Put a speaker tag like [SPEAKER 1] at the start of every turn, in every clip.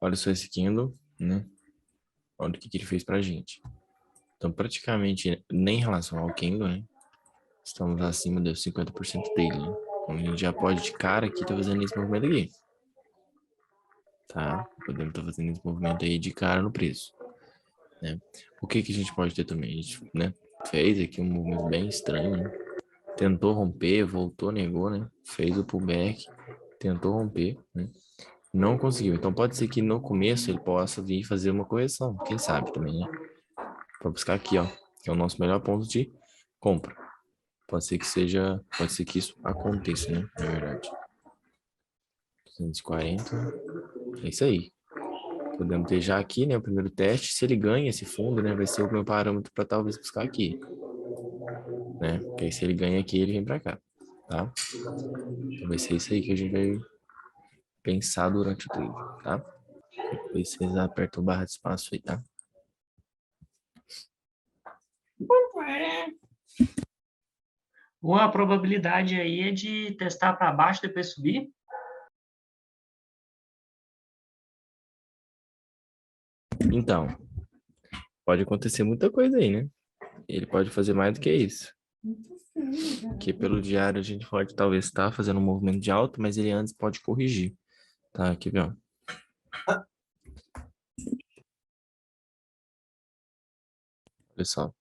[SPEAKER 1] olha só esse candle, né? Olha o que ele fez pra gente. Então, praticamente, nem em relação ao candle, né? Estamos acima dos 50% dele, né? Então, a gente já pode de cara aqui tá fazendo esse movimento aqui. Tá? Podemos estar fazendo esse movimento aí de cara no preço, né? O que que a gente pode ter também? A gente, né? Fez aqui um movimento bem estranho, né? Tentou romper, voltou, negou, né? Fez o pullback, tentou romper, né? Não conseguiu. Então pode ser que no começo ele possa vir fazer uma correção, quem sabe também, né? Para buscar aqui, ó, que é o nosso melhor ponto de compra. Pode ser que seja, pode ser que isso aconteça, né? Na verdade. 240, é isso aí. Podemos ter já aqui, né, o primeiro teste. Se ele ganha esse fundo, né, vai ser o meu parâmetro para talvez buscar aqui, né? Porque aí se ele ganha aqui, ele vem para cá, tá? Então vai ser isso aí que a gente vai pensar durante o trade, tá? Depois vocês apertam barra de espaço aí, tá?
[SPEAKER 2] Uma probabilidade aí é de testar para baixo e depois subir?
[SPEAKER 1] Então, pode acontecer muita coisa aí, né? Ele pode fazer mais do que isso. Que pelo diário a gente pode talvez estar fazendo um movimento de alta, mas ele antes pode corrigir. Tá, aqui, ó. Pessoal.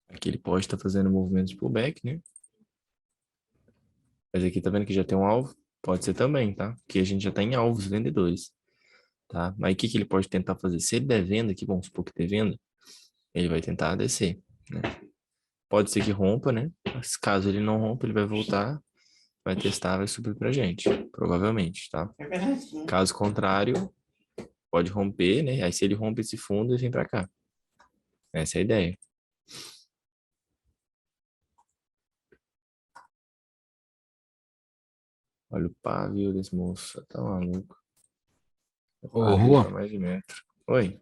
[SPEAKER 1] Aqui ele pode estar fazendo movimentos de pullback, né? Mas aqui tá vendo que já tem um alvo? Pode ser também, tá? Porque a gente já tá em alvos vendedores, tá? Mas o que que ele pode tentar fazer? Se ele der venda, aqui vamos supor que der venda, ele vai tentar descer, né? Pode ser que rompa, né? Mas caso ele não rompa, ele vai voltar, vai testar, vai subir pra gente, provavelmente, tá? Caso contrário, pode romper, né? Aí se ele rompe esse fundo, ele vem pra cá. Essa é a ideia. Olha o pavio desse moço, tá maluco. O
[SPEAKER 3] Ô,
[SPEAKER 1] pavio
[SPEAKER 3] Rua,
[SPEAKER 1] tá mais de metro. Oi,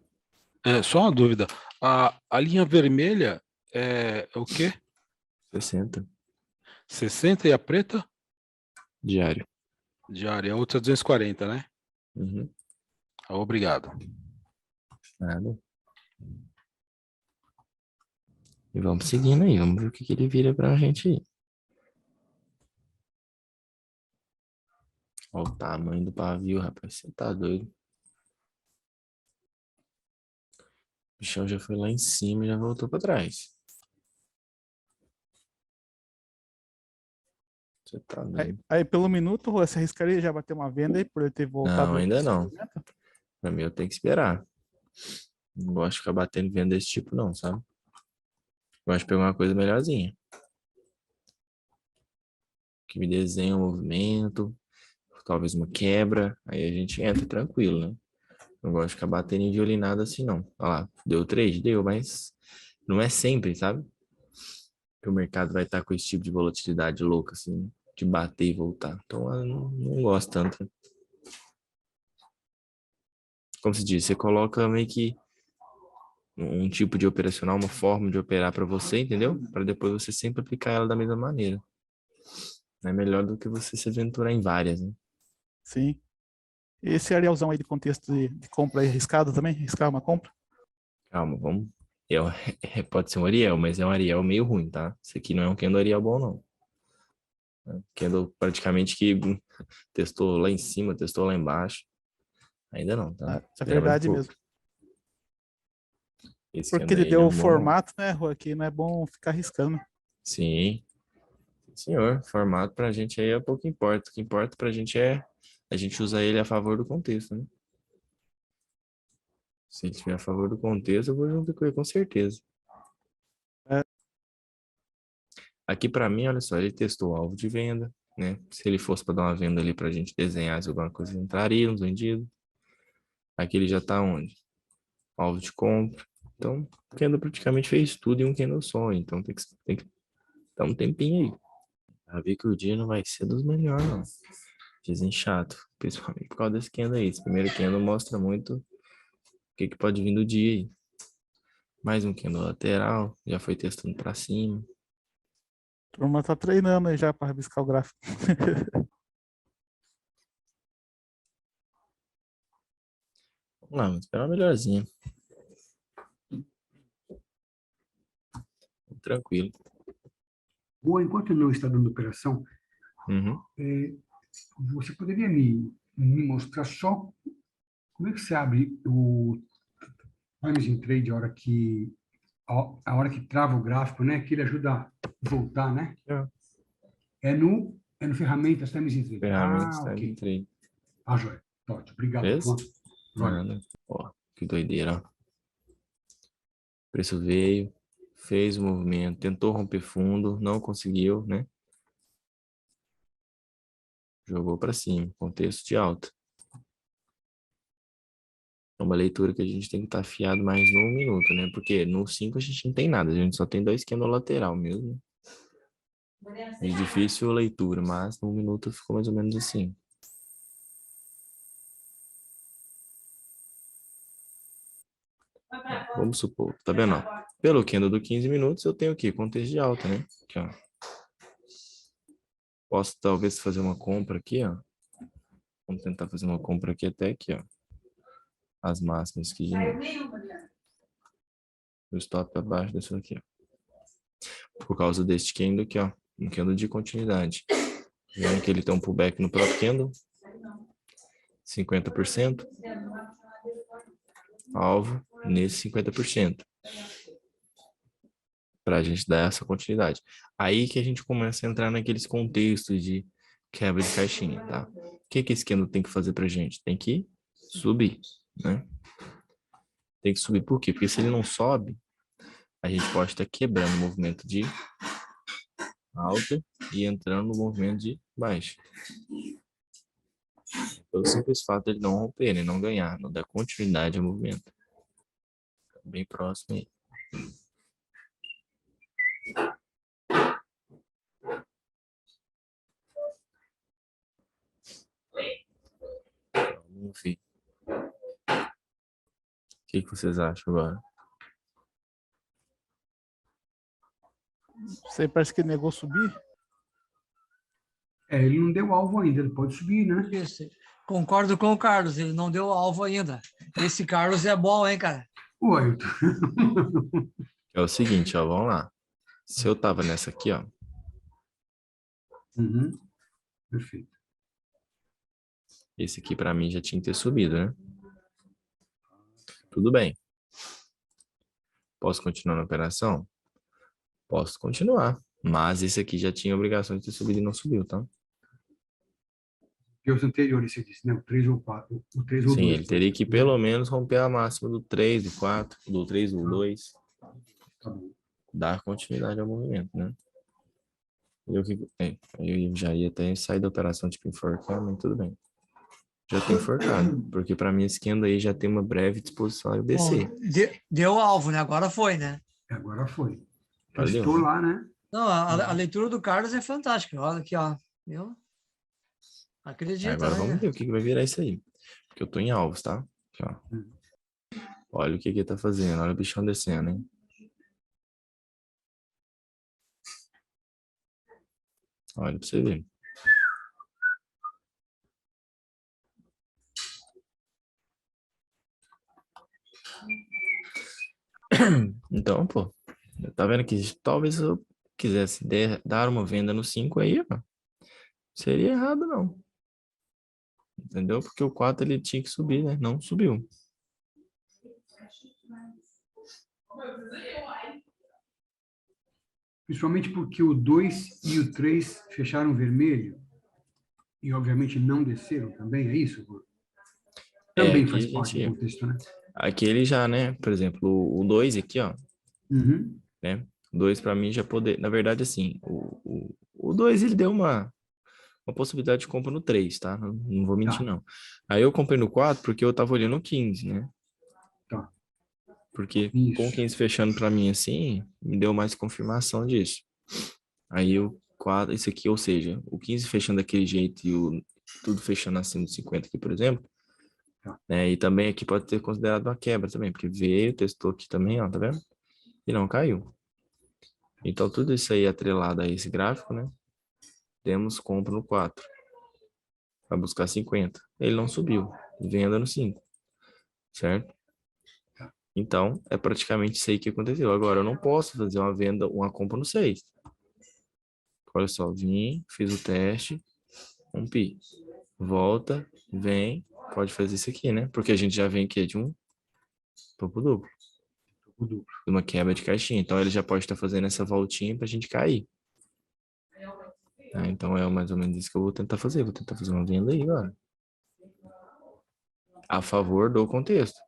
[SPEAKER 3] só uma dúvida. A linha vermelha é o quê?
[SPEAKER 1] 60,
[SPEAKER 3] 60 e a preta?
[SPEAKER 1] diário.
[SPEAKER 3] Diária, a outra 240, né?
[SPEAKER 1] Uhum.
[SPEAKER 3] Obrigado.
[SPEAKER 1] Nada. E vamos seguindo aí, vamos ver o que que ele vira pra gente aí. Olha o tamanho do pavio, rapaz, você tá doido. O bichão já foi lá em cima e já voltou pra trás. Você tá
[SPEAKER 4] Aí,
[SPEAKER 1] doido.
[SPEAKER 4] aí, pelo minuto, você arriscaria já bater uma venda aí por ele ter voltado
[SPEAKER 1] Não, ainda
[SPEAKER 4] esse
[SPEAKER 1] não.
[SPEAKER 4] movimento?
[SPEAKER 1] Pra mim eu tenho que esperar. Não gosto de ficar batendo venda desse tipo não, sabe? Gosto de pegar uma coisa melhorzinha. Que me desenha um movimento, talvez uma quebra, aí a gente entra tranquilo, né? Não gosto de ficar batendo em violinada assim, não. Olha lá, deu trade? Deu, mas não é sempre, sabe? Que o mercado vai estar com esse tipo de volatilidade louca, assim, de bater e voltar. Então, eu não gosto tanto. Como se diz, você coloca meio que um tipo de operacional, uma forma de operar para você, entendeu? Para depois você sempre aplicar ela da mesma maneira. É melhor do que você se aventurar em várias, né?
[SPEAKER 4] Sim. Esse Arielzão aí de contexto de compra aí arriscado também? Arriscar uma compra?
[SPEAKER 1] Calma, vamos. Pode ser um Ariel, mas é um Ariel meio ruim, tá? Esse aqui não é um Kendo Ariel bom, não. Kendo praticamente que testou lá em cima, testou lá embaixo. Ainda não, tá?
[SPEAKER 4] É
[SPEAKER 1] Espera mais um
[SPEAKER 4] verdade
[SPEAKER 1] pouco.
[SPEAKER 4] mesmo.
[SPEAKER 1] Esse
[SPEAKER 4] Porque
[SPEAKER 1] Kendo
[SPEAKER 4] ele
[SPEAKER 1] aí
[SPEAKER 4] deu
[SPEAKER 1] não é
[SPEAKER 4] o
[SPEAKER 1] bom, não.
[SPEAKER 4] formato, né, Rua, que não é bom ficar arriscando.
[SPEAKER 1] Sim, senhor. Formato pra gente aí é pouco importa. O que importa pra gente é a gente usar ele a favor do contexto, né? Se ele estiver a favor do contexto, eu vou junto com ele, com certeza.
[SPEAKER 4] É,
[SPEAKER 1] Aqui pra mim, olha só, ele testou o alvo de venda, né? Se ele fosse para dar uma venda ali pra gente desenhar se alguma coisa entraria nos vendidos. Aqui ele já tá onde? Alvo de compra. Então, o Kendo praticamente fez tudo em um Kendo só. Então tem que dar um tempinho aí. Já vi que o dia não vai ser dos melhores, não. Dizem chato, principalmente por causa desse Kendo aí. Esse primeiro Kendo mostra muito o que pode vir do dia aí. Mais um Kendo lateral, já foi testando pra cima.
[SPEAKER 4] a turma tá treinando aí já para rabiscar o gráfico.
[SPEAKER 1] Não, vamos esperar uma melhorzinha. Tranquilo.
[SPEAKER 5] Ou enquanto não está dando operação,
[SPEAKER 1] Uhum.
[SPEAKER 5] você poderia me mostrar só como é que você abre o Times in Trade a hora que trava o gráfico, né? Que ele ajuda a voltar, né? É no ferramentas Times in Trade.
[SPEAKER 1] Ferramentas,
[SPEAKER 5] Ah,
[SPEAKER 1] tá?
[SPEAKER 5] ok.
[SPEAKER 1] Entrei.
[SPEAKER 5] Ah, joia. Tá ótimo. Obrigado,
[SPEAKER 1] Beleza?
[SPEAKER 5] Juan. Valeu.
[SPEAKER 1] Nada. Ó, que doideira, ó. O preço veio, fez o movimento, tentou romper fundo, não conseguiu, né? Jogou para cima, contexto de alta. É uma leitura que a gente tem que estar afiado mais no 1 minuto, né? Porque no 5 a gente não tem nada, a gente só tem 2 candles lateral mesmo. De difícil leitura, mas no 1 minuto ficou mais ou menos assim. Vamos supor, tá vendo? Ó? Pelo candle do 15 minutos, eu tenho aqui contexto de alta, né? Aqui, ó. Posso talvez fazer uma compra aqui, ó. Vamos tentar fazer uma compra aqui até aqui, ó. As máximas aqui de novo. O stop abaixo desse aqui, ó. Por causa deste candle aqui, ó. Um candle de continuidade. Vendo que ele tem um pullback no próprio candle. 50%. Alvo nesse 50%. Para a gente dar essa continuidade. Aí que a gente começa a entrar naqueles contextos de quebra de caixinha, tá? O que esse candle tem que fazer pra gente? Tem que subir, né? Tem que subir por quê? Porque se ele não sobe, a gente pode estar quebrando o movimento de alta e entrando no movimento de baixa. Pelo simples fato de ele não romper, né? Não ganhar, não dar continuidade ao movimento. Bem próximo aí. Vamos ver. O que vocês acham agora?
[SPEAKER 4] Você parece que negou subir.
[SPEAKER 5] Ele não deu alvo ainda, ele pode subir, né?
[SPEAKER 6] Isso. Concordo com o Carlos, ele não deu alvo ainda. Esse Carlos é bom, hein, cara?
[SPEAKER 5] Ô, Ailton.
[SPEAKER 1] É o seguinte, ó, vamos lá. Se eu tava nessa aqui, ó.
[SPEAKER 5] Uhum. Perfeito.
[SPEAKER 1] Esse aqui para mim já tinha que ter subido, né? Tudo bem. Posso continuar na operação? Posso continuar. Mas esse aqui já tinha a obrigação de ter subido e não subiu, tá?
[SPEAKER 5] E os anteriores, você disse, né? O 3 ou o 4. O 3 ou o
[SPEAKER 1] Sim,
[SPEAKER 5] 2.
[SPEAKER 1] ele teria que pelo menos romper a máxima do 3, do 4, do 3, do 2.
[SPEAKER 5] Tá bom.
[SPEAKER 1] Dar continuidade ao movimento, né? Eu já ia até sair da operação tipo enforcar, mas tudo bem. Já tem enforcado, porque para mim esse candle aí já tem uma breve disposição a descer.
[SPEAKER 6] Bom, deu alvo, né? Agora foi, né?
[SPEAKER 5] Agora foi.
[SPEAKER 1] Valeu,
[SPEAKER 5] Testou
[SPEAKER 1] né?
[SPEAKER 5] lá, né?
[SPEAKER 6] Não, a leitura do Carlos é fantástica. Olha aqui, ó. Viu? Acredita,
[SPEAKER 1] Agora vamos
[SPEAKER 6] né?
[SPEAKER 1] ver o que vai virar isso aí. Porque eu tô em alvos, tá? Aqui, ó. Olha o que ele tá fazendo. Olha o bichão descendo, hein? Olha pra você ver. Então, pô, tá vendo que talvez eu quisesse dar uma venda no 5 aí, ó, seria errado não. Entendeu? Porque o 4 ele tinha que subir, né? Não subiu.
[SPEAKER 5] Principalmente porque o 2 e o 3 fecharam vermelho e, obviamente, não desceram também, é isso? Também
[SPEAKER 1] Aqui
[SPEAKER 5] faz
[SPEAKER 1] a
[SPEAKER 5] parte do
[SPEAKER 1] gente...
[SPEAKER 5] contexto, né?
[SPEAKER 1] Aqui ele já, né? Por exemplo, o 2 aqui, ó,
[SPEAKER 5] Uhum.
[SPEAKER 1] né? O 2 para mim já poder... Na verdade, assim, o 2 ele deu uma possibilidade de compra no 3, tá? Não vou mentir,
[SPEAKER 5] Tá.
[SPEAKER 1] não. Aí eu comprei no 4 porque eu tava olhando o 15, né?
[SPEAKER 5] Tá.
[SPEAKER 1] Porque com o
[SPEAKER 5] Isso.
[SPEAKER 1] 15 fechando para mim assim, me deu mais confirmação disso. Aí o 4, isso aqui, ou seja, o 15 fechando daquele jeito e o tudo fechando acima de 50 aqui, por exemplo,
[SPEAKER 5] Tá.
[SPEAKER 1] né? E também aqui pode ter considerado uma quebra também, porque veio, testou aqui também, ó, tá vendo? E não caiu. Então tudo isso aí atrelado a esse gráfico, né? Temos compra no 4. Vai buscar 50. Ele não subiu. Venda no 5. certo? Então, é praticamente isso aí que aconteceu. Agora, eu não posso fazer uma compra no 6. Olha só, vim, fiz o teste, rompi. Volta, vem, pode fazer isso aqui, né? Porque a gente já vem aqui de um topo duplo,
[SPEAKER 5] O duplo.
[SPEAKER 1] de uma quebra de caixinha. Então, ele já pode estar fazendo essa voltinha pra gente cair. Então, é mais ou menos isso que eu vou tentar fazer. Vou tentar fazer uma venda aí agora. A favor do contexto.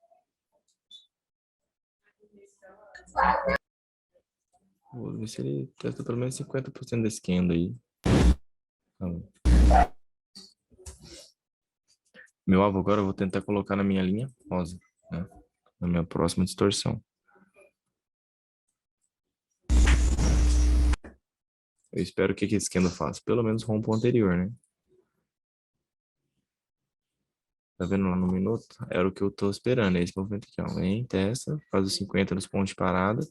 [SPEAKER 1] Vou ver se ele testa pelo menos 50% desse candle aí. Tá bom. Meu alvo agora eu vou tentar colocar na minha linha rosa, né? Na minha próxima distorção. Eu espero que esse candle faça. Pelo menos rompa o anterior, né? Tá vendo lá no minuto? Era o que eu tô esperando. É esse movimento aqui, ó. Vem, testa, faz os 50 nos pontos de parada.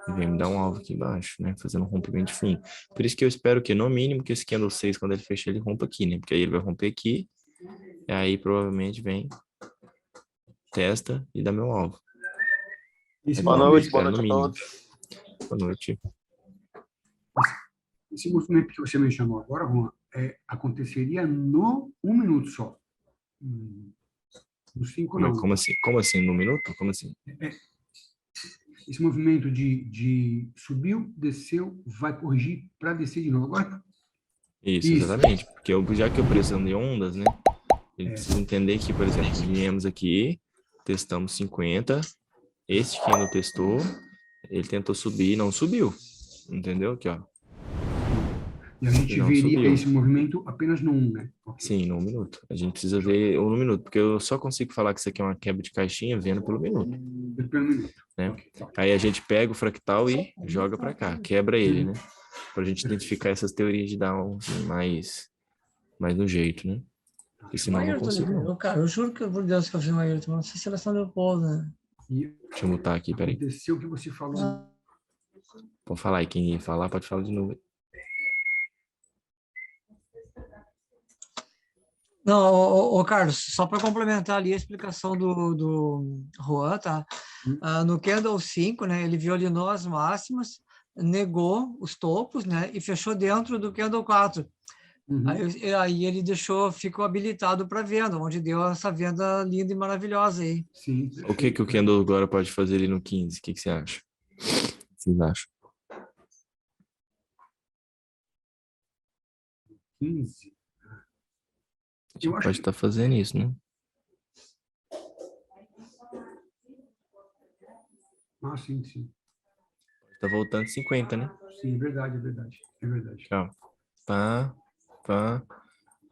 [SPEAKER 1] E vem me dar um alvo aqui embaixo, né? Fazendo um rompimento fino. Por isso que eu espero que, no mínimo, que esse candle 6, quando ele fechar, ele rompa aqui, né? Porque aí ele vai romper aqui. E aí, provavelmente, vem, testa e dá meu alvo.
[SPEAKER 5] Esse
[SPEAKER 1] Boa
[SPEAKER 5] movimento,
[SPEAKER 1] noite, no mínimo. Boa noite.
[SPEAKER 5] esse movimento que você mencionou agora, Juan, aconteceria no 1 minuto só. No 5 não.
[SPEAKER 1] Como assim? Como assim? No minuto? Como assim?
[SPEAKER 5] Esse movimento de subiu, desceu, vai corrigir para descer de novo. Agora,
[SPEAKER 1] Isso,
[SPEAKER 5] Isso.
[SPEAKER 1] exatamente. Porque já que eu preciso de ondas, né? Ele precisa entender que, por exemplo, viemos aqui, testamos 50, esse que não testou, ele tentou subir, não subiu. Entendeu? Aqui, ó.
[SPEAKER 5] e a gente
[SPEAKER 1] Não
[SPEAKER 5] veria
[SPEAKER 1] subiu.
[SPEAKER 5] esse movimento apenas no 1, né? Ok.
[SPEAKER 1] Sim, no 1 minuto. A gente precisa ver o no minuto, porque eu só consigo falar que isso aqui é uma quebra de caixinha vendo pelo minuto,
[SPEAKER 5] Pelo minuto.
[SPEAKER 1] né?
[SPEAKER 5] Ok, tá.
[SPEAKER 1] Aí a gente pega o fractal e joga para cá, quebra ele, né? Pra gente identificar essas teorias de Down assim, mais no jeito, né? Porque senão eu não consigo, não.
[SPEAKER 6] Cara, eu juro que por Deus que eu fiz uma Ayrton, não sei se seleção do povo, né?
[SPEAKER 5] E
[SPEAKER 1] Deixa eu mutar aqui, peraí.
[SPEAKER 5] aconteceu o que você falou.
[SPEAKER 1] Pode falar aí, quem ia falar pode falar de novo.
[SPEAKER 6] Não, Carlos, só para complementar ali a explicação do Juan, tá? No Candle 5, né, ele violinou as máximas, negou os topos, né, e fechou dentro do Candle 4.
[SPEAKER 5] Uhum.
[SPEAKER 6] Aí ele ficou habilitado para venda, onde deu essa venda linda e maravilhosa aí.
[SPEAKER 5] Sim.
[SPEAKER 1] O que o Kendall agora pode fazer ali no 15? O que você acha? O que vocês acham?
[SPEAKER 5] 15.
[SPEAKER 1] Eu acho pode estar fazendo isso, né?
[SPEAKER 5] Ah, sim, sim.
[SPEAKER 1] Tá voltando 50, né?
[SPEAKER 5] Sim, é verdade, é verdade. É verdade.
[SPEAKER 1] Aqui, ó. Pá, pá,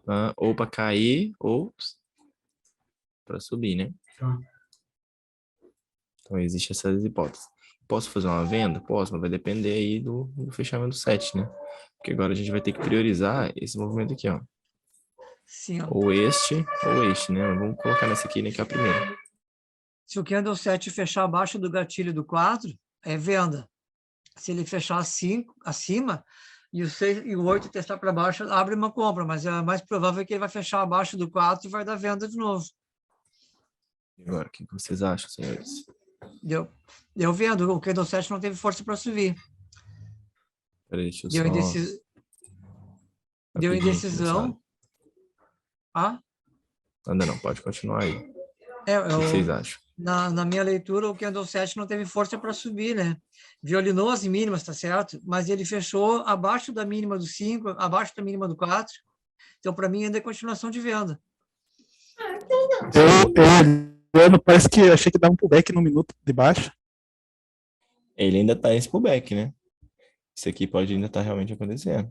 [SPEAKER 1] pá. Ou para cair, ou para subir, né?
[SPEAKER 5] Tá.
[SPEAKER 1] Então, existem essas hipóteses. Posso fazer uma venda? Posso, mas vai depender aí do fechamento do set, né? Porque agora a gente vai ter que priorizar esse movimento aqui, ó.
[SPEAKER 6] Sim, ó.
[SPEAKER 1] Ou este, né? Vamos colocar nessa aqui, né? Que é a primeira.
[SPEAKER 6] Se o Candle 7 fechar abaixo do gatilho do 4, é venda. Se ele fechar 5 acima e o 6 e o 8 testar para baixo, abre uma compra, mas é mais provável que ele vai fechar abaixo do 4 e vai dar venda de novo.
[SPEAKER 1] E agora, o que vocês acham, senhores?
[SPEAKER 6] Deu vendo, o Candle 7 não teve força para subir.
[SPEAKER 1] Peraí, deixa eu
[SPEAKER 6] Deu,
[SPEAKER 1] só...
[SPEAKER 6] deu
[SPEAKER 1] rapidinho aqui,
[SPEAKER 6] indecisão.
[SPEAKER 1] moçada.
[SPEAKER 6] Ah?
[SPEAKER 1] Ainda não, pode continuar aí. O que
[SPEAKER 6] Eu,
[SPEAKER 1] vocês acham?
[SPEAKER 6] na minha leitura, o Candle 7 não teve força para subir, né? Violinou as mínimas, tá certo? Mas ele fechou abaixo da mínima do 5, abaixo da mínima do 4. Então, para mim, ainda é continuação de venda.
[SPEAKER 4] Eu parece que achei que dava um pullback no minuto de baixo.
[SPEAKER 1] Ele ainda tá nesse pullback, né? Isso aqui pode ainda estar realmente acontecendo.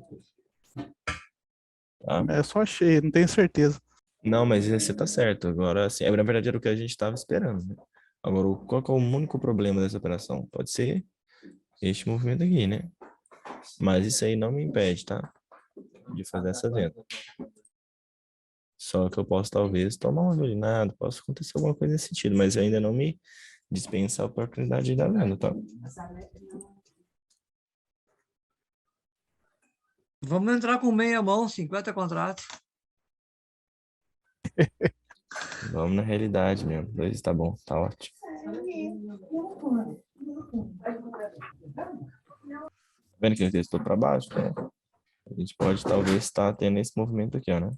[SPEAKER 1] Tá?
[SPEAKER 4] Eu só achei, não tenho certeza.
[SPEAKER 1] Não, mas você tá certo. Agora, assim, na verdade era o que a gente estava esperando, né? Agora, qual que é o único problema dessa operação? Pode ser este movimento aqui, né? Mas isso aí não me impede, tá? De fazer essa venda. Só que eu posso, talvez, tomar uma violinada, possa acontecer alguma coisa nesse sentido, mas ainda não me dispensa a oportunidade de dar venda, tá?
[SPEAKER 6] Vamos entrar com meia mão, 50 contratos.
[SPEAKER 1] Vamos na realidade mesmo. 2 tá bom, tá ótimo. Tá vendo que ele testou para baixo? Né? A gente pode talvez estar tendo esse movimento aqui, ó, né?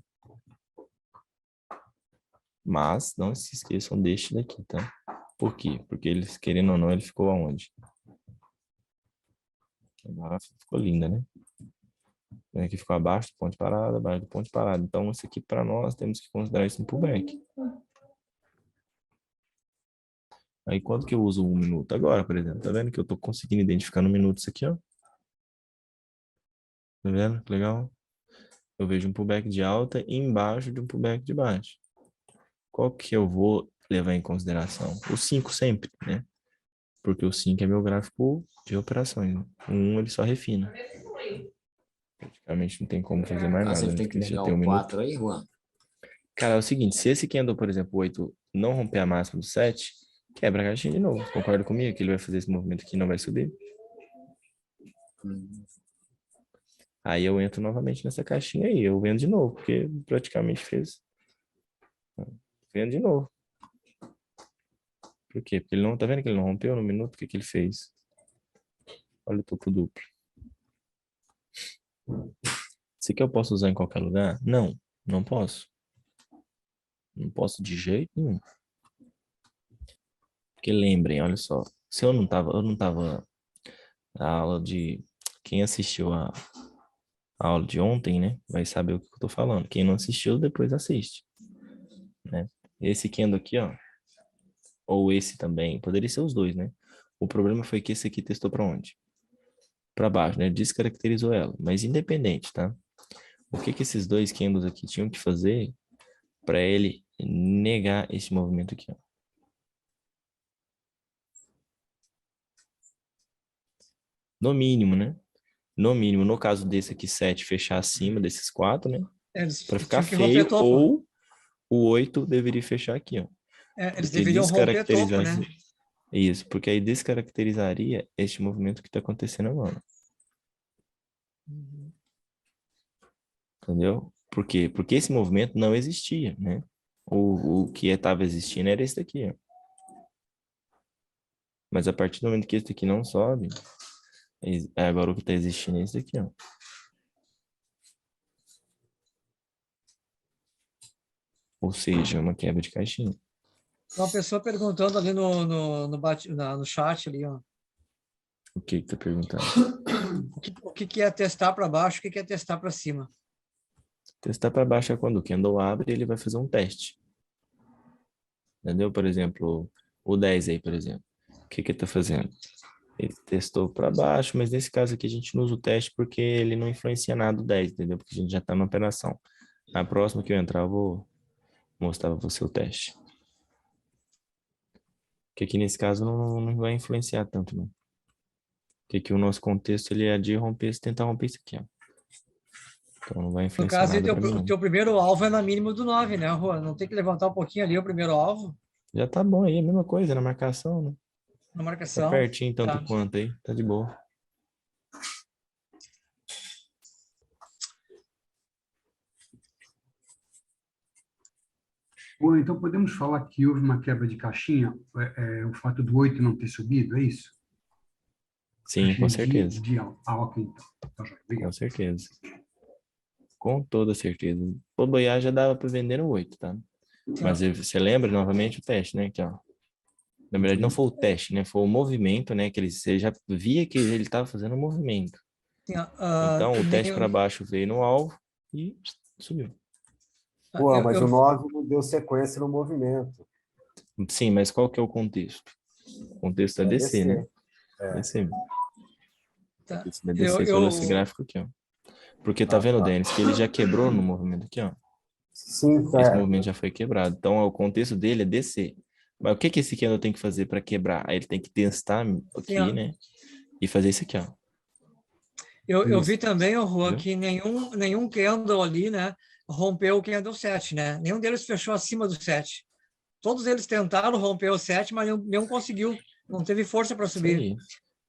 [SPEAKER 1] Mas não se esqueçam deste daqui, tá? Por quê? Porque eles, querendo ou não, ele ficou aonde? A barra ficou linda, né? Aqui ficou abaixo do ponto de parada, abaixo do ponto de parada. Então, isso aqui para nós temos que considerar isso um pullback. Aí, quando que eu uso 1 minuto? Agora, por exemplo. Tá vendo que eu tô conseguindo identificar no minuto isso aqui, ó? Tá vendo? Legal. Eu vejo um pullback de alta e embaixo de um pullback de baixo. Qual que eu vou levar em consideração? O 5 sempre, né? Porque o 5 é meu gráfico de operações. Né? O 1 ele só refina. Praticamente não tem como fazer mais nada.
[SPEAKER 7] Você
[SPEAKER 1] Né?
[SPEAKER 7] tem que
[SPEAKER 1] Porque já
[SPEAKER 7] pegar
[SPEAKER 1] tem
[SPEAKER 7] o
[SPEAKER 1] minuto.
[SPEAKER 7] 4 aí, Juan.
[SPEAKER 1] Cara, é o seguinte, se esse candle, por exemplo, o 8 não romper a máxima do 7, quebra a caixinha de novo. Concorda comigo que ele vai fazer esse movimento aqui e não vai subir? Aí eu entro novamente nessa caixinha aí, eu vendo de novo, porque praticamente fez. Vendo de novo. Por quê? Porque ele não, tá vendo que ele não rompeu no minuto? O que que ele fez? Olha o topo duplo. Isso aqui eu posso usar em qualquer lugar? Não, não posso. Não posso de jeito nenhum. Porque lembrem, olha só, se eu não tava na aula de... Quem assistiu a aula de ontem, né, vai saber o que eu tô falando. Quem não assistiu, depois assiste. Né? Esse candle aqui, ó, ou esse também, poderia ser os dois, né? O problema foi que esse aqui testou para onde? Para baixo, né? Descaracterizou ela, mas independente, tá? O que que esses dois candles aqui tinham que fazer para ele negar esse movimento aqui, ó? No mínimo, né? No mínimo, no caso desse aqui, 7 fechar acima desses 4, né?
[SPEAKER 6] Eles
[SPEAKER 1] Para ficar
[SPEAKER 6] tinham que romper
[SPEAKER 1] feio,
[SPEAKER 6] topo.
[SPEAKER 1] ou o 8 deveria fechar aqui, ó.
[SPEAKER 6] Eles
[SPEAKER 1] Porque
[SPEAKER 6] deveriam romper topo, né?
[SPEAKER 1] Isso, porque aí descaracterizaria este movimento que está acontecendo agora. Entendeu? Por quê? Porque esse movimento não existia, né? O que estava existindo era esse daqui, ó. Mas a partir do momento que esse daqui não sobe, agora o que está existindo é esse daqui, ó. Ou seja, uma quebra de caixinha.
[SPEAKER 6] Uma pessoa perguntando ali no chat ali, ó.
[SPEAKER 1] O que que tá perguntando?
[SPEAKER 6] O que é testar para baixo, o que é testar para cima?
[SPEAKER 1] Testar para baixo é quando o candle abre, ele vai fazer um teste. Entendeu? Por exemplo, o 10 aí, por exemplo. O que que ele tá fazendo? Ele testou para baixo, mas nesse caso aqui a gente não usa o teste porque ele não influencia nada o 10, entendeu? Porque a gente já está na operação. Na próxima que eu entrar, eu vou mostrar para você o teste. Porque aqui nesse caso não vai influenciar tanto, não. Porque aqui o nosso contexto ele é de romper, tentar romper isso aqui, ó. Então não vai
[SPEAKER 6] No
[SPEAKER 1] influenciar
[SPEAKER 6] caso,
[SPEAKER 1] nada para mim,
[SPEAKER 6] o
[SPEAKER 1] não.
[SPEAKER 6] teu primeiro alvo é na mínimo do 9, né, Juan? Não tem que levantar um pouquinho ali o primeiro alvo
[SPEAKER 1] Já tá bom aí, a mesma coisa na marcação, né?
[SPEAKER 6] na
[SPEAKER 1] Tá
[SPEAKER 6] marcação.
[SPEAKER 1] pertinho tanto
[SPEAKER 6] Tá.
[SPEAKER 1] quanto aí, tá de boa.
[SPEAKER 5] Bom, então podemos falar que houve uma quebra de caixinha, o fato do 8 não ter subido, é isso?
[SPEAKER 1] Sim, com
[SPEAKER 5] Caixinha
[SPEAKER 1] certeza.
[SPEAKER 5] ok, então. Tá, joia,
[SPEAKER 1] Com
[SPEAKER 5] obrigado.
[SPEAKER 1] certeza. Com toda certeza. O Boiá já dava para vender no 8, tá? Mas você lembra novamente o teste, né? Aqui, ó. Na verdade, não foi o teste, né? Foi o movimento, né? Que você já via que ele estava fazendo um movimento. Então, o teste para baixo veio no alvo e subiu.
[SPEAKER 8] Pô, mas o 9 não deu sequência no movimento.
[SPEAKER 1] Sim, mas qual que é o contexto? O contexto é descer, né? Descer.
[SPEAKER 6] Tá.
[SPEAKER 1] Descer pelo esse gráfico aqui, ó. Porque tá vendo, Denis, que ele já quebrou no movimento aqui, ó.
[SPEAKER 8] Sim,
[SPEAKER 1] Esse movimento já foi quebrado. Então, o contexto dele é descer. Mas o que que esse candle tem que fazer para quebrar? Aí ele tem que testar aqui, né? E fazer isso aqui, ó.
[SPEAKER 6] Eu vi também, Juan,
[SPEAKER 1] Entendeu?
[SPEAKER 6] que nenhum candle ali, né, rompeu o candle 7, né? Nenhum deles fechou acima do 7. Todos eles tentaram romper o 7, mas nenhum conseguiu. Não teve força para
[SPEAKER 1] Isso
[SPEAKER 6] subir.
[SPEAKER 1] aí.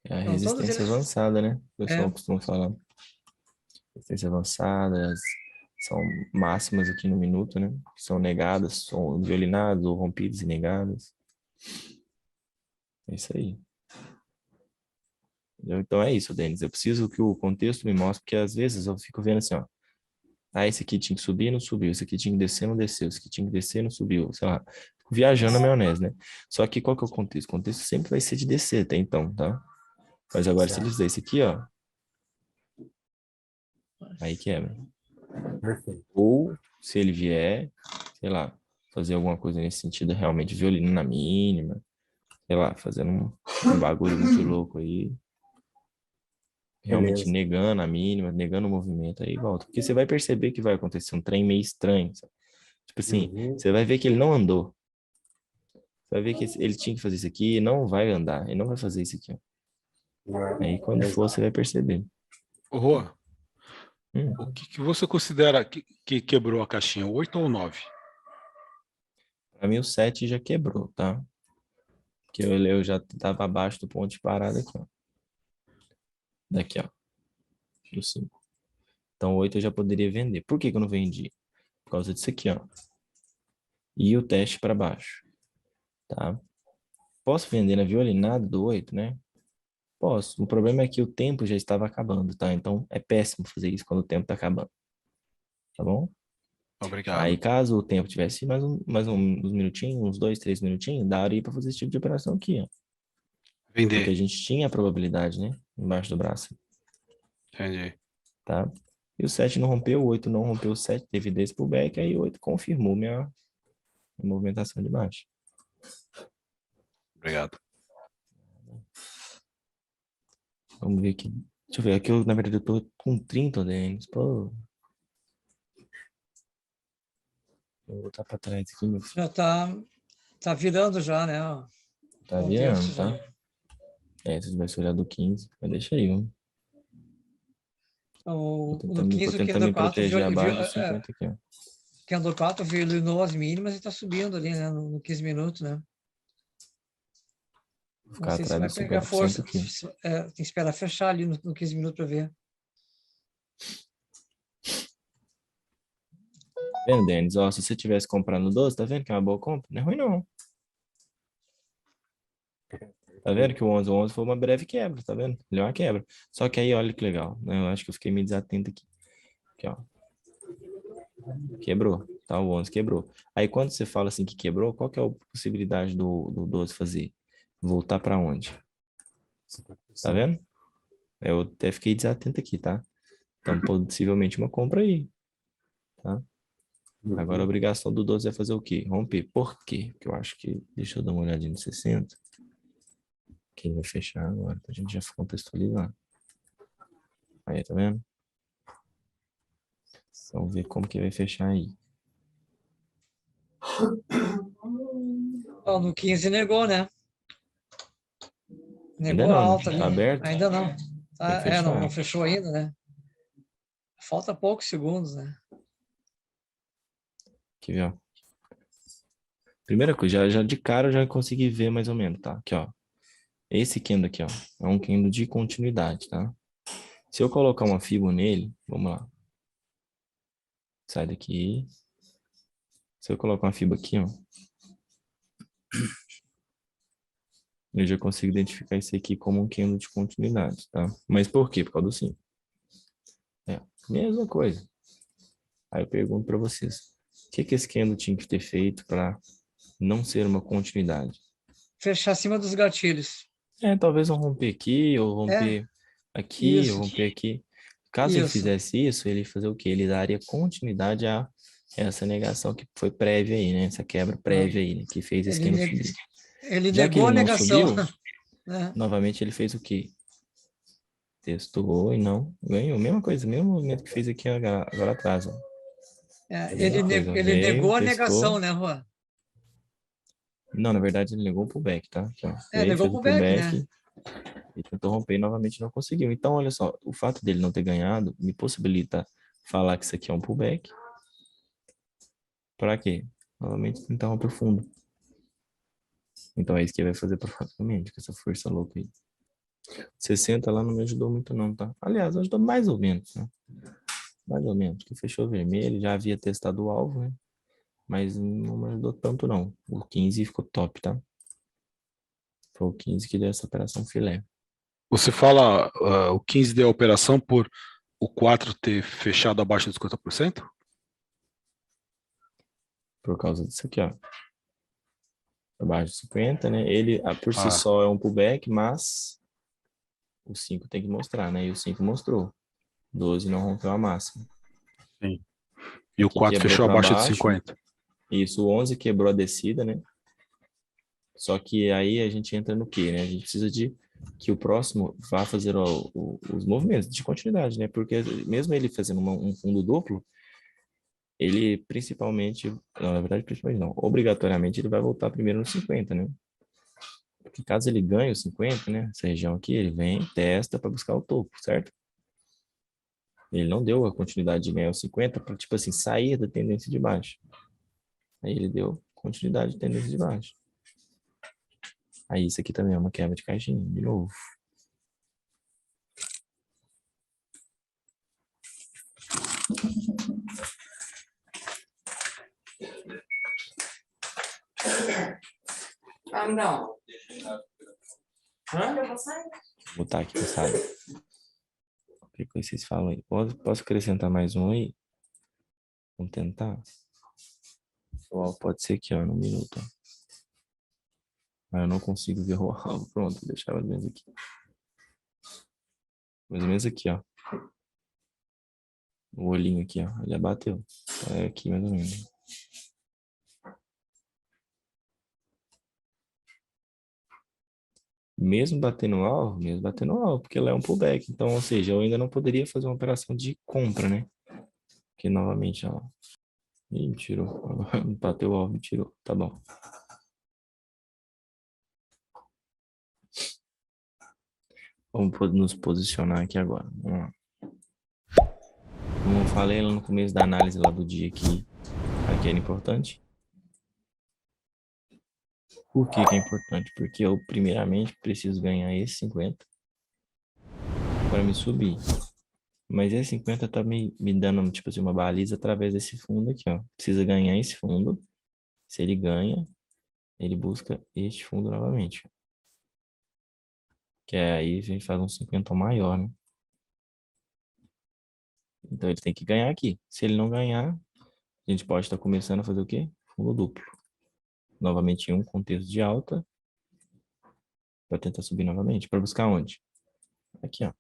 [SPEAKER 1] É a
[SPEAKER 6] Então, todos
[SPEAKER 1] resistência
[SPEAKER 6] eles...
[SPEAKER 1] avançada, né? O pessoal
[SPEAKER 6] É.
[SPEAKER 1] costuma falar. Resistência avançada, são máximas aqui no minuto, né? Que são negadas, são violinadas ou rompidas e negadas. É isso aí. Entendeu? Então é isso, Denis. Eu preciso que o contexto me mostre, porque às vezes eu fico vendo assim, ó. Ah, esse aqui tinha que subir, não subiu. Esse aqui tinha que descer, não desceu. Esse aqui tinha que descer, não subiu. Sei lá. Fico viajando na maionese, né? Só que qual que é o contexto? O contexto sempre vai ser de descer até então, tá? Mas agora se ele fizer esse aqui, ó. Aí quebra.
[SPEAKER 8] Perfeito.
[SPEAKER 1] Ou se ele vier, sei lá, fazer alguma coisa nesse sentido, realmente violino na mínima, sei lá, fazendo um bagulho muito louco aí, realmente
[SPEAKER 8] Beleza.
[SPEAKER 1] negando a mínima, negando o movimento, aí volta. Porque você vai perceber que vai acontecer um trem meio estranho, sabe? Tipo assim,
[SPEAKER 8] Uhum.
[SPEAKER 1] você vai ver que ele não andou. Você vai ver que ele tinha que fazer isso aqui e não vai andar, ele não vai fazer isso aqui, ó. Aí quando for, você vai perceber.
[SPEAKER 3] Ô, Rô,
[SPEAKER 1] Hum.
[SPEAKER 3] o que você considera que quebrou a caixinha, 8 ou 9?
[SPEAKER 1] Pra mim o 7 já quebrou, tá? Porque eu já tava abaixo do ponto de parada aqui, ó. Daqui, ó. Do 5. Então, 8 eu já poderia vender. Por que que eu não vendi? Por causa disso aqui, ó. E o teste para baixo, tá? Posso vender na violinada do 8, né? Posso. O problema é que o tempo já estava acabando, tá? Então, é péssimo fazer isso quando o tempo tá acabando. Tá bom?
[SPEAKER 3] Obrigado.
[SPEAKER 1] Aí, caso o tempo tivesse mais uns minutinhos, uns 2, 3 minutinhos, daria para fazer esse tipo de operação aqui, ó. Porque a
[SPEAKER 3] Vender.
[SPEAKER 1] gente tinha a probabilidade, né? Embaixo do braço,
[SPEAKER 3] Entendi.
[SPEAKER 1] tá? E o 7 não rompeu, o 8 não rompeu, o 7 teve desse pullback, aí o 8 confirmou minha movimentação de baixo.
[SPEAKER 3] Obrigado.
[SPEAKER 1] Vamos ver aqui. Deixa eu ver, aqui eu, na verdade, eu tô com 30 ODMs. Pô. Vou voltar pra trás aqui, meu filho.
[SPEAKER 6] Já tá virando já, né? Ó.
[SPEAKER 1] Tá
[SPEAKER 6] Contexto
[SPEAKER 1] virando, tá?
[SPEAKER 6] já.
[SPEAKER 1] É, se tivesse olhado o 15, mas deixa aí, vamos.
[SPEAKER 6] No 15,
[SPEAKER 1] Vou
[SPEAKER 6] o
[SPEAKER 1] tentar me
[SPEAKER 6] Kendo 4
[SPEAKER 1] proteger abaixo dos 50 aqui, ó.
[SPEAKER 6] Kendo 4 violinou as mínimas e está subindo ali, né? No 15 minutos, né?
[SPEAKER 1] Vou
[SPEAKER 6] Não
[SPEAKER 1] ficar
[SPEAKER 6] sei se
[SPEAKER 1] atrás
[SPEAKER 6] vai
[SPEAKER 1] dos
[SPEAKER 6] pegar
[SPEAKER 1] 50%
[SPEAKER 6] força.
[SPEAKER 1] aqui.
[SPEAKER 6] Tem que esperar fechar ali no 15 minutos para ver.
[SPEAKER 1] Tá vendo, Denis? Ó, se você tivesse comprado no 12, tá vendo que é uma boa compra? Não é ruim, não. Tá vendo que o 11 foi uma breve quebra, tá vendo? Ele é uma quebra. Só que aí, olha que legal, né? Eu acho que eu fiquei meio desatento aqui. Aqui, ó. Quebrou, tá? O 11 quebrou. Aí, quando você fala assim que quebrou, qual que é a possibilidade do 12 fazer? Voltar para onde? Tá vendo? Eu até fiquei desatento aqui, tá? Então, possivelmente uma compra aí, tá? Agora, a obrigação do 12 é fazer o quê? Romper. Por quê? Porque eu acho que... Deixa eu dar uma olhadinha no 60. Quem vai fechar agora? Pra gente já contextualizar. Aí, tá vendo? Vamos ver como que vai fechar aí.
[SPEAKER 6] Ó, no 15 negou, né?
[SPEAKER 1] Ainda
[SPEAKER 6] Negou
[SPEAKER 1] não, né?
[SPEAKER 6] alta ali.
[SPEAKER 1] Tá aberto?
[SPEAKER 6] Ainda não.
[SPEAKER 1] Tem que
[SPEAKER 6] Não,
[SPEAKER 1] fechar.
[SPEAKER 6] não fechou ainda, né? Falta poucos segundos, né?
[SPEAKER 1] Aqui, ó. Primeira coisa, já de cara eu já consegui ver mais ou menos, tá? Aqui, ó. Esse candle aqui, ó, é um candle de continuidade, tá? Se eu colocar uma Fibo nele, vamos lá. Sai daqui. Se eu colocar uma Fibo aqui, ó, eu já consigo identificar esse aqui como um candle de continuidade, tá? Mas por quê? Por causa do 5. É, mesma coisa. Aí eu pergunto para vocês, o que esse candle tinha que ter feito para não ser uma continuidade?
[SPEAKER 6] Fechar acima dos gatilhos.
[SPEAKER 1] Talvez eu romper aqui, ou
[SPEAKER 6] É,
[SPEAKER 1] romper aqui, ou
[SPEAKER 6] isso,
[SPEAKER 1] romper aqui. Caso ele
[SPEAKER 6] isso.
[SPEAKER 1] fizesse isso, ele ia fazer o quê? Ele daria continuidade a essa negação que foi prévia aí, né? Essa quebra prévia aí, né? Que fez esse
[SPEAKER 6] Ele,
[SPEAKER 1] candle
[SPEAKER 6] neg-
[SPEAKER 1] subir.
[SPEAKER 6] ele
[SPEAKER 1] Já que
[SPEAKER 6] negou
[SPEAKER 1] ele
[SPEAKER 6] a
[SPEAKER 1] não
[SPEAKER 6] negação.
[SPEAKER 1] subiu,
[SPEAKER 6] Né?
[SPEAKER 1] novamente ele fez o quê? Testou e não ganhou. Mesma coisa, mesmo movimento que fez aqui agora atrás, ó. Mesma coisa,
[SPEAKER 6] Ele
[SPEAKER 1] veio,
[SPEAKER 6] negou a
[SPEAKER 1] testou.
[SPEAKER 6] negação, né, Juan?
[SPEAKER 1] Não, na verdade ele negou o pullback, tá? Aqui, ó. Veio,
[SPEAKER 6] Negou
[SPEAKER 1] fez
[SPEAKER 6] o
[SPEAKER 1] o
[SPEAKER 6] pullback, né?
[SPEAKER 1] pullback e tentou romper e novamente não conseguiu. Então, olha só, o fato dele não ter ganhado me possibilita falar que isso aqui é um pullback. Para quê? Novamente tentar romper o fundo. Então é isso que ele vai fazer provavelmente, com essa força louca aí. 60 lá não me ajudou muito não, tá? Aliás, ajudou mais ou menos, né? Mais ou menos, que fechou vermelho, já havia testado o alvo, né? Mas não me ajudou tanto não. O 15 ficou top, tá? Foi o 15 que deu essa operação filé.
[SPEAKER 3] Você fala o 15 deu a operação por o 4 ter fechado abaixo dos 50%?
[SPEAKER 1] Por causa disso aqui, ó. Abaixo de 50, né? Ele, por si
[SPEAKER 3] Ah.
[SPEAKER 1] só, é um pullback, mas o 5 tem que mostrar, né? E o 5 mostrou. 12 não rompeu a máxima.
[SPEAKER 3] Sim. E o
[SPEAKER 1] Aqui
[SPEAKER 3] 4
[SPEAKER 1] quebrou
[SPEAKER 3] fechou
[SPEAKER 1] pra
[SPEAKER 3] abaixo de
[SPEAKER 1] baixo.
[SPEAKER 3] 50.
[SPEAKER 1] Isso, o 11 quebrou a descida, né? Só que aí a gente entra no quê, né? A gente precisa de que o próximo vá fazer os movimentos de continuidade, né? Porque mesmo ele fazendo um fundo duplo, ele principalmente, não, na verdade, principalmente não, obrigatoriamente ele vai voltar primeiro no 50, né? Porque caso ele ganhe o 50, né? Essa região aqui, ele vem, testa para buscar o topo, certo? Ele não deu a continuidade de ganhar o 50 para, tipo assim, sair da tendência de baixo. Aí ele deu continuidade de tendência de baixo. Aí isso aqui também é uma quebra de caixinha, de novo.
[SPEAKER 7] Ah, não.
[SPEAKER 1] Vou botar aqui, sabe? O que vocês falam aí? Posso acrescentar mais um aí? Vamos tentar? Ó, pode ser aqui, ó, no minuto. Ó. Mas eu não consigo ver o alvo. Pronto, vou deixar mais ou menos aqui. Mais ou menos aqui, ó. O olhinho aqui, ó. Ele abateu. É aqui, mais ou menos. Mesmo batendo o alvo, porque ela é um pullback. Então, ou seja, eu ainda não poderia fazer uma operação de compra, né? Porque, novamente, ó. Ih, me tirou. Bateu o alvo, me tirou. Tá bom. Vamos nos posicionar aqui agora. Vamos lá. Como eu falei lá no começo da análise lá do dia que aqui era importante. Por que que é importante? Porque eu, primeiramente, preciso ganhar esse 50 para me subir. Mas esse 50 tá me dando, tipo assim, uma baliza através desse fundo aqui, ó. Precisa ganhar esse fundo. Se ele ganha, ele busca este fundo novamente. Que aí a gente faz um 50 maior, né? Então ele tem que ganhar aqui. Se ele não ganhar, a gente pode estar começando a fazer o quê? Fundo duplo. Novamente em um contexto de alta. Para tentar subir novamente. Para buscar onde? Aqui, ó.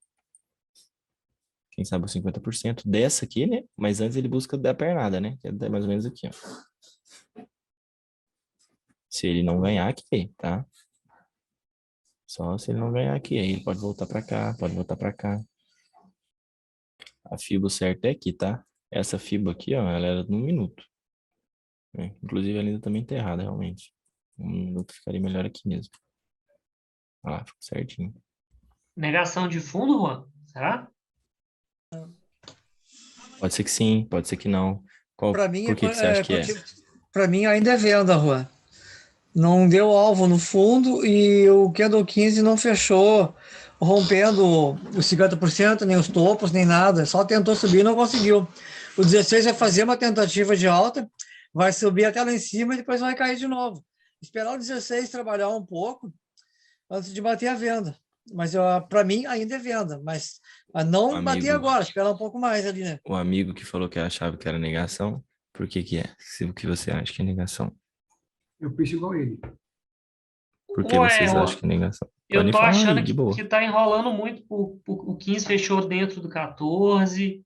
[SPEAKER 1] Quem sabe o 50% dessa aqui, né? Mas antes ele busca da pernada, né? Que é mais ou menos aqui, ó. Se ele não ganhar aqui, tá? Só se ele não ganhar aqui. Aí ele pode voltar para cá, pode voltar para cá. A FIBO certa é aqui, tá? Essa FIBO aqui, ó, ela era no minuto. Né? Inclusive, ela ainda também tá errada, realmente. Um minuto ficaria melhor aqui mesmo. Ah, ficou certinho.
[SPEAKER 2] Negação de fundo, Juan? Será?
[SPEAKER 1] Pode ser que sim, pode ser que não.
[SPEAKER 6] Para mim,
[SPEAKER 1] Por que você acha que é?
[SPEAKER 6] Para mim ainda é venda, Juan. Não deu alvo no fundo e o Candle 15 não fechou rompendo os 50%, nem os topos, nem nada. Só tentou subir e não conseguiu. O 16 vai fazer uma tentativa de alta, vai subir até lá em cima e depois vai cair de novo. Esperar o 16 trabalhar um pouco antes de bater a venda. Mas para mim ainda é venda, mas não bater agora, esperar um pouco mais ali, né?
[SPEAKER 1] O amigo que falou que achava que era negação, por que que é? O que você acha que é negação?
[SPEAKER 5] Eu penso igual ele.
[SPEAKER 1] Por que vocês acham que é negação?
[SPEAKER 2] Eu tô achando que tá enrolando muito. O 15 fechou dentro do 14.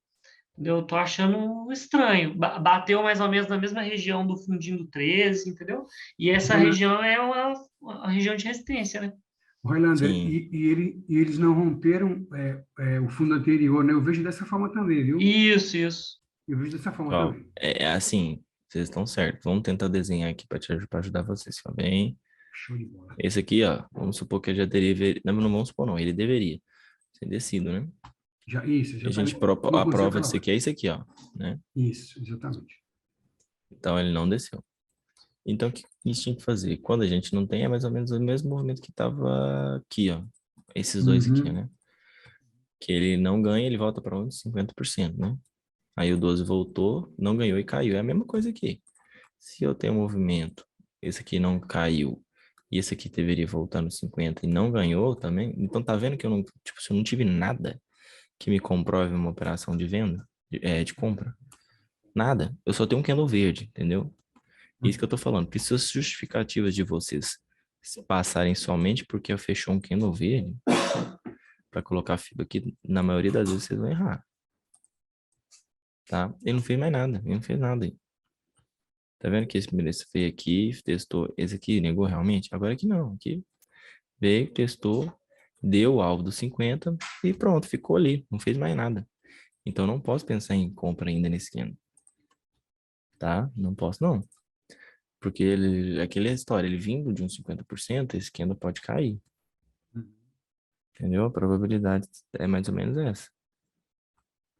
[SPEAKER 2] Eu tô achando estranho. Bateu mais ou menos na mesma região do fundinho do 13, entendeu? E essa região é uma região de resistência, né?
[SPEAKER 5] Highlander, e eles não romperam o fundo anterior, né? Eu vejo dessa forma também, viu?
[SPEAKER 2] Isso.
[SPEAKER 5] Eu vejo dessa forma também.
[SPEAKER 1] É assim, vocês estão certos. Vamos tentar desenhar aqui para ajudar vocês, tá bem?
[SPEAKER 5] Show de bola.
[SPEAKER 1] Esse aqui, ó, vamos supor que eu já teria... Não vamos supor não, ele deveria ser descido, né?
[SPEAKER 5] Já
[SPEAKER 1] a gente a prova disso aqui é isso aqui, ó, né?
[SPEAKER 5] Isso, exatamente.
[SPEAKER 1] Então ele não desceu. Então o que a gente tinha que fazer? Quando a gente não tem, é mais ou menos o mesmo movimento que estava aqui, ó. Esses dois aqui, né? Que ele não ganha, ele volta para onde? 50%, né? Aí o 12 voltou, não ganhou e caiu. É a mesma coisa aqui. Se eu tenho um movimento, esse aqui não caiu, e esse aqui deveria voltar no 50 e não ganhou também, então tá vendo que eu não, tipo, se eu não tive nada que me comprove uma operação de venda, de compra, nada. Eu só tenho um candle verde, entendeu? Isso que eu tô falando. Porque se as justificativas de vocês passarem somente porque eu fechou um candle verde, para colocar fibra aqui, na maioria das vezes vocês vão errar. Tá? Ele não fez mais nada, ele não fez nada aí. Tá vendo que esse veio aqui, testou, esse aqui negou realmente? Agora aqui não, aqui veio, testou, deu o alvo dos 50 e pronto, ficou ali, não fez mais nada. Então não posso pensar em compra ainda nesse candle. Tá? Não posso não. Porque aquela história, ele vindo de uns 50%, esse candle pode cair. Entendeu? A probabilidade é mais ou menos essa.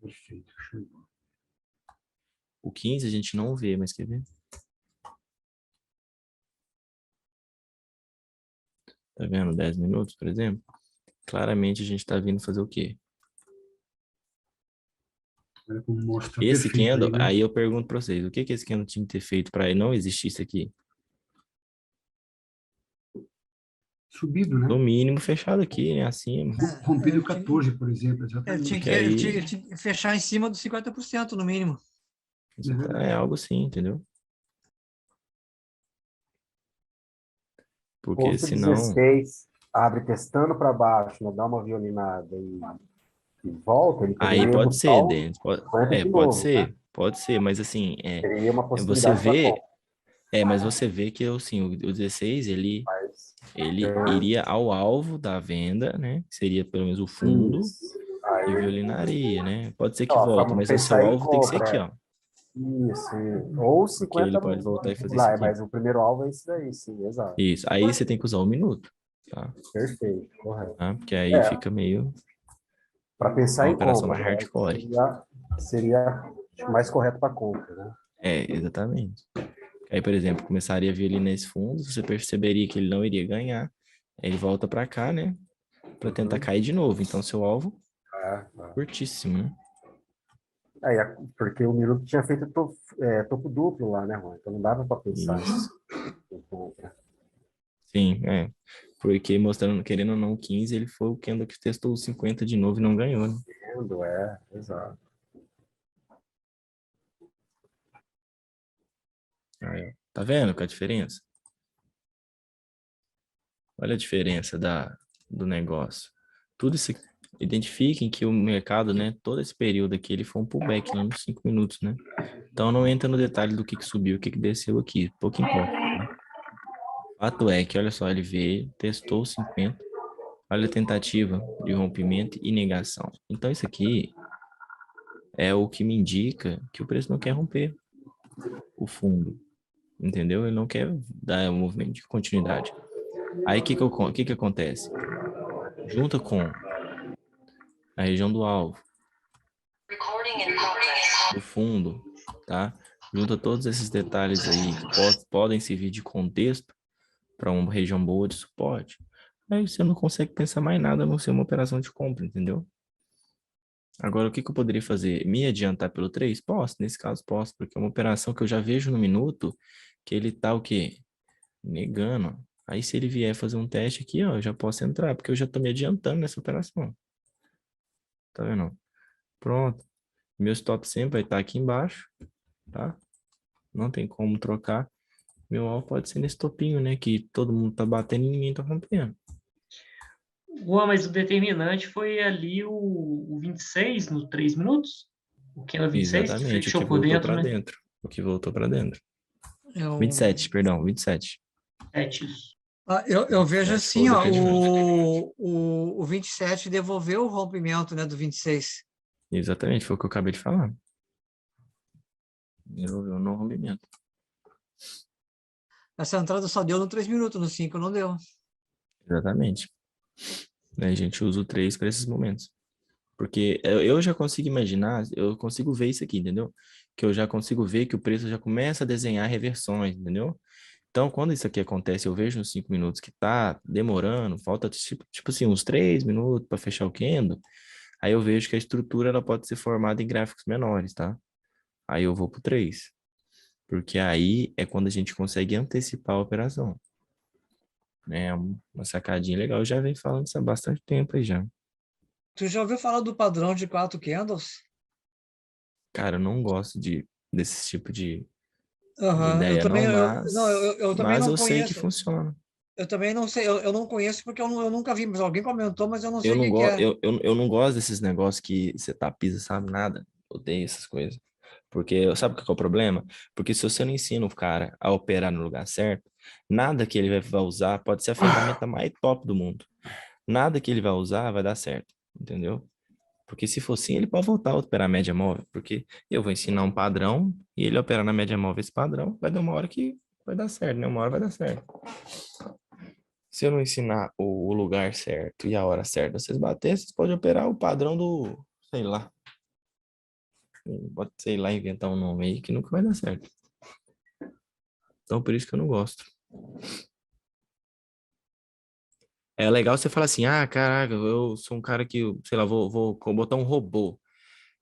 [SPEAKER 5] Perfeito.
[SPEAKER 1] O 15 a gente não vê, mas quer ver? Tá vendo? 10 minutos, por exemplo. Claramente a gente tá vindo fazer o quê? Esse candle,
[SPEAKER 5] aí, né?
[SPEAKER 1] aí eu pergunto para vocês, o que esse candle tinha que ter feito para não existir isso aqui?
[SPEAKER 5] Subido, né?
[SPEAKER 1] No mínimo fechado aqui, né? Acima.
[SPEAKER 5] Rompido 14, por exemplo, exatamente.
[SPEAKER 6] Ele tinha que fechar em cima dos 50% no mínimo.
[SPEAKER 1] É algo assim, entendeu? Porque
[SPEAKER 8] Ponto
[SPEAKER 1] senão...
[SPEAKER 8] 16 abre testando para baixo, né, dá uma violinada e volta, ele
[SPEAKER 1] Aí
[SPEAKER 8] poderia
[SPEAKER 1] pode
[SPEAKER 8] buscar
[SPEAKER 1] ser,
[SPEAKER 8] o
[SPEAKER 1] Denis. Pode,
[SPEAKER 8] 50 de
[SPEAKER 1] pode
[SPEAKER 8] novo,
[SPEAKER 1] ser,
[SPEAKER 8] né?
[SPEAKER 1] pode ser, mas assim,
[SPEAKER 8] Seria uma
[SPEAKER 1] você
[SPEAKER 8] possibilidade para
[SPEAKER 1] vê,
[SPEAKER 8] compra.
[SPEAKER 1] mas você vê que assim, o 16, ele
[SPEAKER 8] Mas,
[SPEAKER 1] iria ao alvo da venda, né? Que seria pelo menos o fundo
[SPEAKER 8] isso.
[SPEAKER 1] e
[SPEAKER 8] Aí,
[SPEAKER 1] violinaria, né? Pode ser que
[SPEAKER 8] ó,
[SPEAKER 1] volte,
[SPEAKER 8] vamos
[SPEAKER 1] mas o seu
[SPEAKER 8] pensar em
[SPEAKER 1] alvo tem que ser aqui,
[SPEAKER 8] compra.
[SPEAKER 1] ó.
[SPEAKER 8] Isso. Ou
[SPEAKER 1] Porque ele
[SPEAKER 8] 50
[SPEAKER 1] pode voltar e fazer isso
[SPEAKER 8] lá,
[SPEAKER 1] aqui.
[SPEAKER 8] mas o primeiro alvo é esse daí, sim, exato.
[SPEAKER 1] Isso. Aí você tem que usar um minuto, tá?
[SPEAKER 8] Perfeito, correto.
[SPEAKER 1] Tá? Porque aí fica meio
[SPEAKER 8] Para pensar
[SPEAKER 1] uma
[SPEAKER 8] em
[SPEAKER 1] operação
[SPEAKER 8] compra,
[SPEAKER 1] mais
[SPEAKER 8] né?
[SPEAKER 1] hardcore.
[SPEAKER 8] Seria mais correto para compra, né?
[SPEAKER 1] Exatamente. Aí, por exemplo, começaria a vir ali nesse fundo, você perceberia que ele não iria ganhar, aí ele volta para cá, né? Para tentar cair de novo. Então, seu alvo, curtíssimo, né?
[SPEAKER 8] Porque o minuto tinha feito topo duplo lá, né, Juan? Então não dava para pensar em compra.
[SPEAKER 1] Sim, porque mostrando, querendo ou não, o 15, ele foi o candle que testou o 50 de novo e não ganhou, né?
[SPEAKER 8] Exato.
[SPEAKER 1] Aí, tá vendo qual é a diferença? Olha a diferença do negócio. Tudo isso, identifiquem que o mercado, né, todo esse período aqui, ele foi um pullback lá nos 5 minutos, né? Então não entra no detalhe do que subiu, o que desceu aqui, pouco importa. Né? Fato é que, olha só, ele veio, testou 50, olha a tentativa de rompimento e negação. Então isso aqui é o que me indica que o preço não quer romper o fundo, entendeu? Ele não quer dar um movimento de continuidade. Aí o que acontece? Junta com a região do alvo, do fundo, tá? Junta todos esses detalhes aí que podem servir de contexto para uma região boa de suporte. Aí você não consegue pensar mais nada a não ser uma operação de compra, entendeu? Agora, o que eu poderia fazer? Me adiantar pelo 3? Posso, nesse caso posso, porque é uma operação que eu já vejo no minuto que ele tá o quê? Negando. Aí se ele vier fazer um teste aqui, ó, eu já posso entrar, porque eu já tô me adiantando nessa operação. Tá vendo? Pronto. Meu stop sempre vai estar aqui embaixo, tá? Não tem como trocar. Meu alvo pode ser nesse topinho, né? Que todo mundo tá batendo e ninguém tá rompendo.
[SPEAKER 2] Juan, mas o determinante foi ali o 26 no 3 minutos? O que é o 26 que
[SPEAKER 1] Exatamente, o que
[SPEAKER 2] fechou por
[SPEAKER 1] voltou
[SPEAKER 2] dentro,
[SPEAKER 1] para
[SPEAKER 2] né?
[SPEAKER 1] dentro. O que voltou para dentro. 27,
[SPEAKER 6] Eu,
[SPEAKER 1] perdão, 27.
[SPEAKER 2] Isso.
[SPEAKER 6] eu vejo
[SPEAKER 1] 27
[SPEAKER 6] assim,
[SPEAKER 1] foi o
[SPEAKER 6] ó,
[SPEAKER 1] que eu diminuí.
[SPEAKER 6] o 27 devolveu o rompimento, né, do 26.
[SPEAKER 1] Exatamente, foi o que eu acabei de falar. Devolveu no rompimento.
[SPEAKER 6] Essa entrada só deu no 3 minutos, no 5 não deu.
[SPEAKER 1] Exatamente. Aí a gente usa o 3 para esses momentos. Porque eu já consigo imaginar, eu consigo ver isso aqui, entendeu? Que eu já consigo ver que o preço já começa a desenhar reversões, entendeu? Então, quando isso aqui acontece, eu vejo nos 5 minutos que tá demorando, falta tipo assim, uns 3 minutos para fechar o candle. Aí eu vejo que a estrutura ela pode ser formada em gráficos menores, tá? Aí eu vou pro 3. Porque aí é quando a gente consegue antecipar a operação. É uma sacadinha legal. Eu já venho falando isso há bastante tempo aí já.
[SPEAKER 6] Tu já ouviu falar do padrão de 4 candles?
[SPEAKER 1] Cara, eu não gosto desse tipo de
[SPEAKER 6] Eu
[SPEAKER 1] ideia
[SPEAKER 6] também,
[SPEAKER 1] não,
[SPEAKER 6] não, eu também
[SPEAKER 1] mas
[SPEAKER 6] não
[SPEAKER 1] eu sei que
[SPEAKER 6] conheço.
[SPEAKER 1] funciona.
[SPEAKER 6] Eu também não sei, eu não conheço porque eu nunca vi, mas alguém comentou, mas eu não
[SPEAKER 1] Eu
[SPEAKER 6] sei o
[SPEAKER 1] não,
[SPEAKER 6] que que é.
[SPEAKER 1] eu não gosto desses negócios que você tapiza, sabe? Nada. Odeio essas coisas. Porque, sabe o que é o problema? Porque se você não ensina o cara a operar no lugar certo, nada que ele vai usar pode ser a ferramenta mais top do mundo. Nada que ele vai usar vai dar certo, entendeu? Porque se for assim, ele pode voltar a operar a média móvel. Porque eu vou ensinar um padrão e ele operar na média móvel esse padrão, vai dar uma hora que vai dar certo, né? Uma hora vai dar certo. Se eu não ensinar o lugar certo e a hora certa, vocês baterem, vocês podem operar o padrão do, sei lá. Pode, sei lá, inventar um nome aí que nunca vai dar certo. Então, por isso que eu não gosto. É legal você falar assim, ah, caraca, eu sou um cara que, sei lá, vou botar um robô.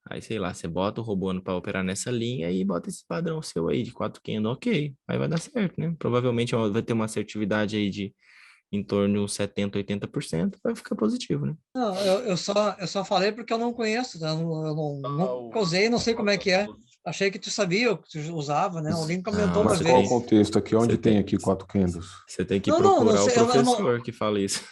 [SPEAKER 1] Aí, sei lá, você bota o robô para operar nessa linha e bota esse padrão seu aí de 4 candle, ok. Aí vai dar certo, né? Provavelmente vai ter uma assertividade aí de em torno de 70, 80%, vai ficar positivo, né?
[SPEAKER 6] Não, eu só falei porque eu não conheço, né? Nunca usei, não sei como é que é. Achei que tu sabia, que tu usava, né? Alguém comentou
[SPEAKER 1] Não,
[SPEAKER 6] uma
[SPEAKER 3] Mas qual o
[SPEAKER 6] vez.
[SPEAKER 3] contexto aqui? Onde
[SPEAKER 1] você
[SPEAKER 3] tem
[SPEAKER 1] tem,
[SPEAKER 3] aqui 4 candles?
[SPEAKER 1] você tem que
[SPEAKER 6] Não
[SPEAKER 1] procurar o
[SPEAKER 6] sei, eu não,
[SPEAKER 1] professor que fala isso.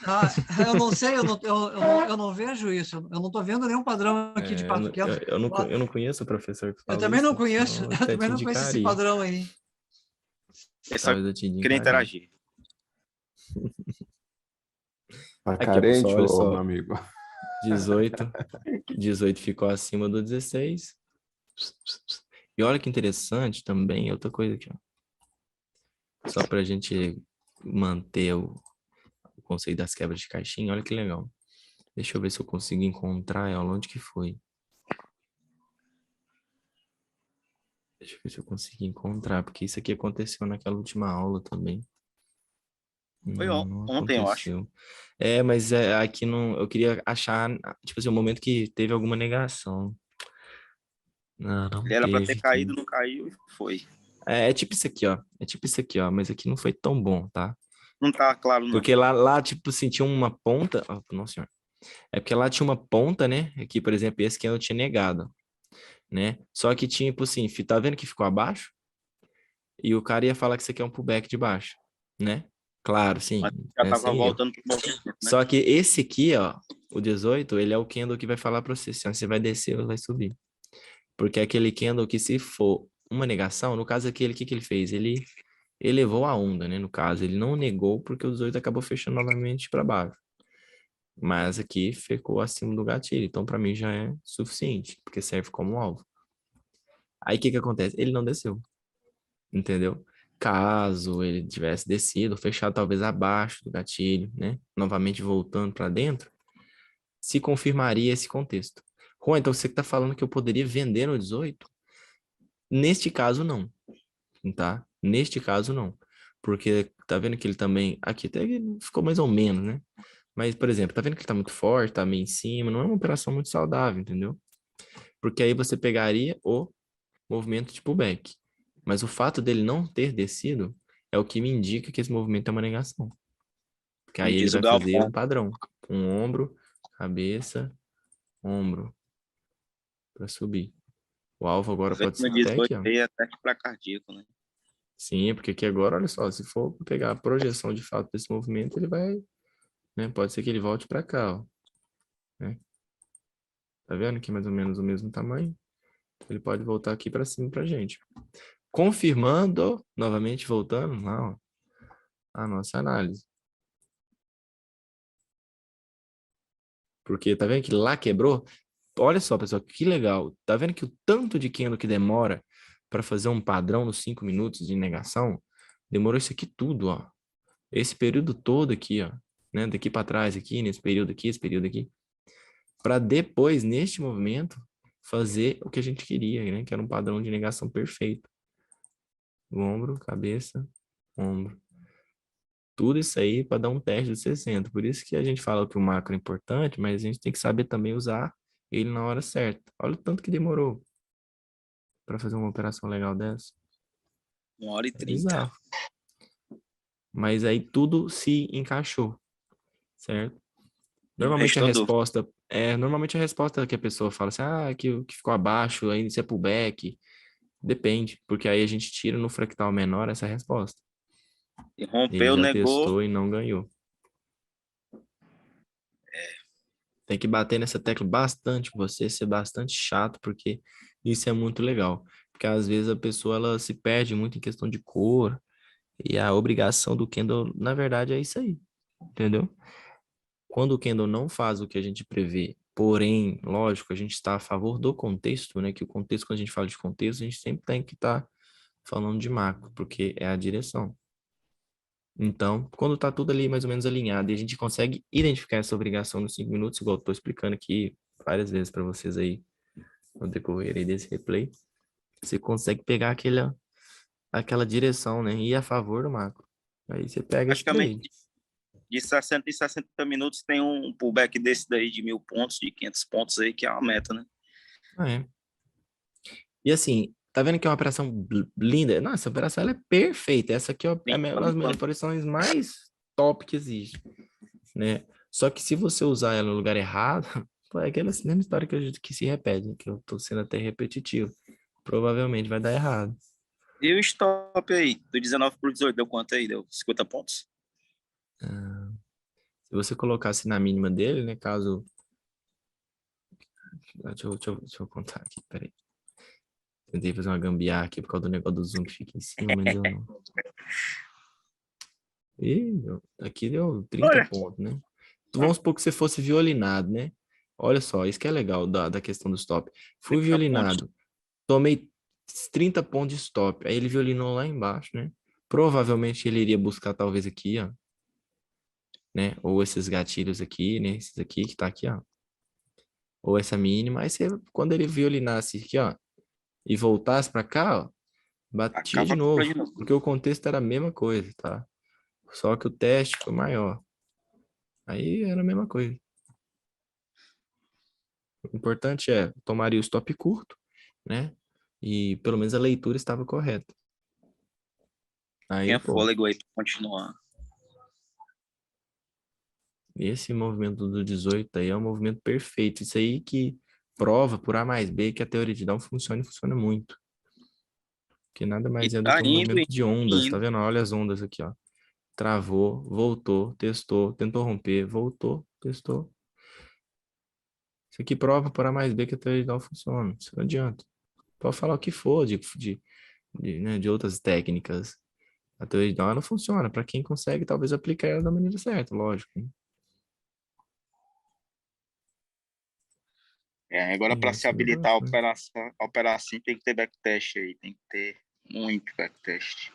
[SPEAKER 6] eu não sei, eu não vejo isso. Eu não estou vendo nenhum padrão aqui de
[SPEAKER 1] É,
[SPEAKER 6] 4 500.
[SPEAKER 1] eu não conheço o professor que
[SPEAKER 6] Eu
[SPEAKER 1] fala
[SPEAKER 6] também não
[SPEAKER 1] isso,
[SPEAKER 6] conheço,
[SPEAKER 1] senão eu
[SPEAKER 6] eu
[SPEAKER 1] até
[SPEAKER 6] também
[SPEAKER 1] te
[SPEAKER 6] não conheço esse
[SPEAKER 1] indicaria.
[SPEAKER 6] padrão aí.
[SPEAKER 7] Eu só
[SPEAKER 1] Talvez eu te
[SPEAKER 7] queria
[SPEAKER 1] indicaria.
[SPEAKER 7] interagir.
[SPEAKER 3] Tá
[SPEAKER 1] Aqui, pessoal,
[SPEAKER 3] carente,
[SPEAKER 1] olha
[SPEAKER 3] ô, meu
[SPEAKER 1] só.
[SPEAKER 3] amigo?
[SPEAKER 1] 18 ficou acima do 16. E olha que interessante também, outra coisa aqui, ó. Só para a gente manter o conceito das quebras de caixinha, olha que legal. Deixa eu ver se eu consigo encontrar ela, onde que foi. Deixa eu ver se eu consigo encontrar, porque isso aqui aconteceu naquela última aula também.
[SPEAKER 7] Foi
[SPEAKER 1] Não
[SPEAKER 7] ontem, eu acho.
[SPEAKER 1] aconteceu. Mas aqui não. Eu queria achar, tipo assim, o momento que teve alguma negação. Não
[SPEAKER 7] Ele era para
[SPEAKER 1] teve
[SPEAKER 7] ter
[SPEAKER 1] aqui.
[SPEAKER 7] caído, não caiu e foi.
[SPEAKER 1] É tipo isso aqui, ó. É tipo isso aqui, ó. Mas aqui não foi tão bom, tá?
[SPEAKER 7] Não tá claro, não.
[SPEAKER 1] Porque lá tipo assim, tinha uma ponta. Oh, nossa senhora. É porque lá tinha uma ponta, né? Aqui, por exemplo, esse que eu tinha negado, né? Só que tinha, tipo assim, tá vendo que ficou abaixo? E o cara ia falar que isso aqui é um pullback de baixo, né? Claro, sim,
[SPEAKER 7] Mas já tava
[SPEAKER 1] sem erro.
[SPEAKER 7] voltando pro movimento, né?
[SPEAKER 1] Só que esse aqui, ó, o 18, ele é o candle que vai falar para você se você vai descer ou vai subir. Porque é aquele candle que se for uma negação, no caso aquele, o que ele fez? Ele elevou a onda, né? No caso, ele não negou porque o 18 acabou fechando novamente para baixo. Mas aqui ficou acima do gatilho, então para mim já é suficiente, porque serve como alvo. Aí o que acontece? Ele não desceu, entendeu? Caso ele tivesse descido, fechado talvez abaixo do gatilho, né? Novamente voltando para dentro, se confirmaria esse contexto. Juan, então você que está falando que eu poderia vender no 18? Neste caso, não, tá? Neste caso, não. Porque tá vendo que ele também... Aqui até ficou mais ou menos, né? Mas, por exemplo, tá vendo que ele tá muito forte, tá meio em cima, não é uma operação muito saudável, entendeu? Porque aí você pegaria o movimento de pullback. Mas o fato dele não ter descido é o que me indica que esse movimento é uma negação. Porque aí
[SPEAKER 7] Como
[SPEAKER 1] ele
[SPEAKER 7] diz o
[SPEAKER 1] vai fazer
[SPEAKER 7] Galvão.
[SPEAKER 1] o padrão. Um ombro, cabeça, ombro. Para subir. O alvo agora
[SPEAKER 7] Às vezes
[SPEAKER 1] pode ser
[SPEAKER 7] no
[SPEAKER 1] até
[SPEAKER 7] 18
[SPEAKER 1] aqui, ó.
[SPEAKER 7] veio até para cardíaco, né?
[SPEAKER 1] Sim, porque aqui agora, olha só, se for pegar a projeção de fato desse movimento, ele vai, né? Pode ser que ele volte para cá, ó. Né? Tá vendo que mais ou menos o mesmo tamanho? Ele pode voltar aqui para cima pra gente. Confirmando, novamente voltando lá, ó, a nossa análise. Porque tá vendo que lá quebrou? Olha só, pessoal, que legal. Tá vendo que o tanto de candle que demora para fazer um padrão nos 5 minutos de negação, demorou isso aqui tudo, ó. Esse período todo aqui, ó, né, daqui para trás aqui, nesse período aqui, esse período aqui, para depois neste movimento fazer o que a gente queria, né, que era um padrão de negação perfeito. Ombro, cabeça, ombro. Tudo isso aí para dar um teste de 60. Por isso que a gente fala que o macro é importante, mas a gente tem que saber também usar ele na hora certa. Olha o tanto que demorou para fazer uma operação legal dessa.
[SPEAKER 7] 1h30.
[SPEAKER 1] Bizarro. Mas aí tudo se encaixou, certo? Normalmente a resposta que a pessoa fala assim, que ficou abaixo, aí isso é pullback. Depende, porque aí a gente tira no fractal menor essa resposta.
[SPEAKER 7] E
[SPEAKER 1] Ele
[SPEAKER 7] rompeu,
[SPEAKER 1] já
[SPEAKER 7] negou.
[SPEAKER 1] testou e não ganhou. Tem que bater nessa tecla bastante, você ser bastante chato, porque isso é muito legal. Porque às vezes a pessoa ela se perde muito em questão de cor, e a obrigação do candle, na verdade, é isso aí, entendeu? Quando o candle não faz o que a gente prevê, porém, lógico, a gente está a favor do contexto, né? Que o contexto, quando a gente fala de contexto, a gente sempre tem que estar falando de macro, porque é a direção. Então, quando está tudo ali mais ou menos alinhado e a gente consegue identificar essa obrigação nos 5 minutos, igual eu estou explicando aqui várias vezes para vocês aí no decorrer aí desse replay, você consegue pegar aquela direção, né? E ir a favor do macro. Aí você pega esse
[SPEAKER 7] Praticamente
[SPEAKER 1] trade.
[SPEAKER 7] de 60 em 60 minutos tem um pullback desse daí de 1.000 pontos, de 500 pontos aí, que é uma meta, né?
[SPEAKER 1] É. E assim, tá vendo que é uma operação linda? Nossa, essa operação ela é perfeita. Essa aqui é uma das operações mais top que existe, né? Só que se você usar ela no lugar errado, pô, é aquela mesma história que se repete, que eu tô sendo até repetitivo. Provavelmente vai dar errado.
[SPEAKER 7] E o stop aí, do 19 pro 18, deu quanto aí? Deu 50 pontos?
[SPEAKER 1] Se você colocasse na mínima dele, né? Caso. Deixa eu contar aqui, peraí. Tentei fazer uma gambiarra aqui por causa do negócio do zoom que fica em cima, mas deu não. Aqui deu 30 pontos, né? Vamos supor que você fosse violinado, né? Olha só, isso que é legal da questão do stop. Fui violinado, tomei 30 pontos de stop, aí ele violinou lá embaixo, né? Provavelmente ele iria buscar talvez aqui, ó, né? Ou esses gatilhos aqui, né? Esses aqui que tá aqui, ó. Ou essa mínima. Aí você, quando ele violinasse aqui, ó, e voltasse para cá, ó, batia de novo, porque o contexto era a mesma coisa, tá? Só que o teste foi maior. Aí era a mesma coisa. O importante é tomaria o stop curto, né? E pelo menos a leitura estava correta. Aí,
[SPEAKER 7] Tinha
[SPEAKER 1] pô,
[SPEAKER 7] fôlego aí pra continuar.
[SPEAKER 1] esse movimento do 18 aí é um movimento perfeito. Isso aí que prova por A mais B que a teoria de Down funciona e funciona muito. Que nada mais é do que um movimento de ondas, tá vendo? Olha as ondas aqui, ó. Travou, voltou, testou, tentou romper, voltou, testou. Isso aqui prova por A mais B que a teoria de Down funciona. Isso não adianta. Pode falar o que for né, de outras técnicas. A teoria de Down não funciona para quem consegue talvez aplicar ela da maneira certa, lógico. Né?
[SPEAKER 7] Agora para se habilitar a operar assim tem que ter backtest aí, tem que ter muito backtest.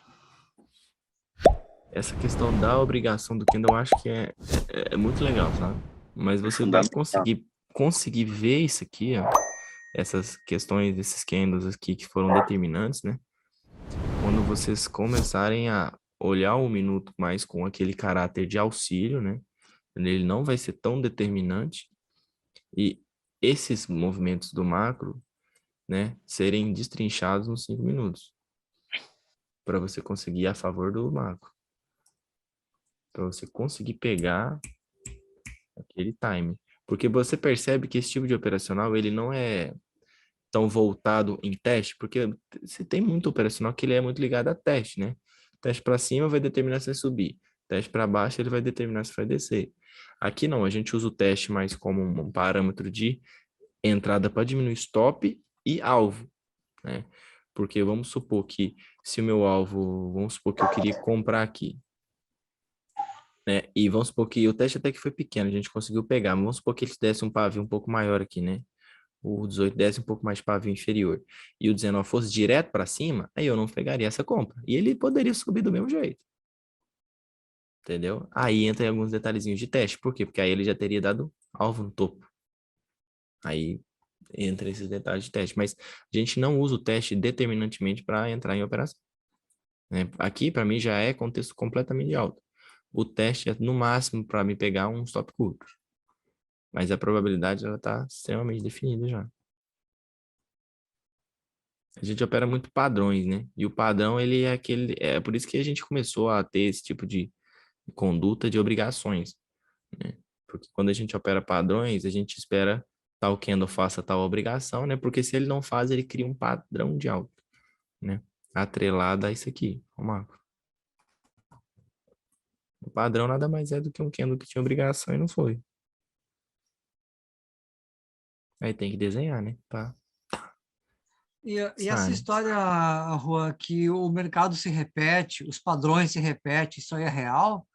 [SPEAKER 1] Essa questão da obrigação do Kendall eu acho que é muito legal, sabe? Mas você vai conseguir ver isso aqui, ó, essas questões, esses candles aqui que foram determinantes, né? Quando vocês começarem a olhar o minuto mais com aquele caráter de auxílio, né? Ele não vai ser tão determinante e esses movimentos do macro, né, serem destrinchados nos 5 minutos para você conseguir ir a favor do macro. Para você conseguir pegar aquele time. Porque você percebe que esse tipo de operacional, ele não é tão voltado em teste, porque você tem muito operacional que ele é muito ligado a teste, né? Teste para cima vai determinar se vai subir. Teste para baixo ele vai determinar se vai descer. Aqui não, a gente usa o teste mais como um parâmetro de entrada para diminuir stop e alvo, né? Porque vamos supor que se o meu alvo, vamos supor que eu queria comprar aqui, né? E vamos supor que o teste até que foi pequeno, a gente conseguiu pegar, mas vamos supor que ele desse um pavio um pouco maior aqui, né? O 18 desse um pouco mais de pavio inferior e o 19 fosse direto para cima, aí eu não pegaria essa compra. E ele poderia subir do mesmo jeito. Entendeu? Aí entra em alguns detalhezinhos de teste. Por quê? Porque aí ele já teria dado alvo no topo. Aí entra esses detalhes de teste. Mas a gente não usa o teste determinantemente para entrar em operação. Né? Aqui, para mim, já é contexto completamente alto. O teste é, no máximo, para me pegar um stop curto. Mas a probabilidade ela está extremamente definida já. A gente opera muito padrões, né? E o padrão, ele é aquele... É por isso que a gente começou a ter esse tipo de conduta de obrigações, né? Porque quando a gente opera padrões, a gente espera tal candle faça tal obrigação, né? Porque se ele não faz, ele cria um padrão de alta, né? Atrelado a isso aqui, ó, Marco. O padrão nada mais é do que um candle que tinha obrigação e não foi. Aí tem que desenhar, né? Tá.
[SPEAKER 6] E essa história, Juan, que o mercado se repete, os padrões se repetem, isso aí é real?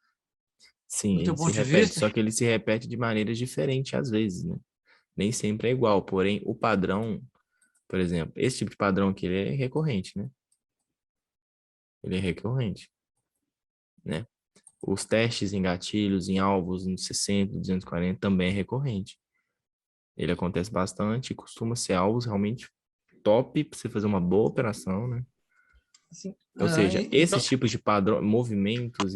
[SPEAKER 1] Sim,
[SPEAKER 6] Do teu
[SPEAKER 1] ele se
[SPEAKER 6] ponto de
[SPEAKER 1] repete,
[SPEAKER 6] vista?
[SPEAKER 1] só que ele se repete de maneiras diferentes às vezes, né? Nem sempre é igual, porém o padrão, por exemplo, esse tipo de padrão aqui, ele é recorrente, né? Ele é recorrente, né? Os testes em gatilhos, em alvos, em 60, 240, também é recorrente. Ele acontece bastante e costuma ser alvos realmente top para você fazer uma boa operação, né?
[SPEAKER 6] Assim,
[SPEAKER 1] Ou seja, esses
[SPEAKER 6] então,
[SPEAKER 1] tipos de padrão, movimentos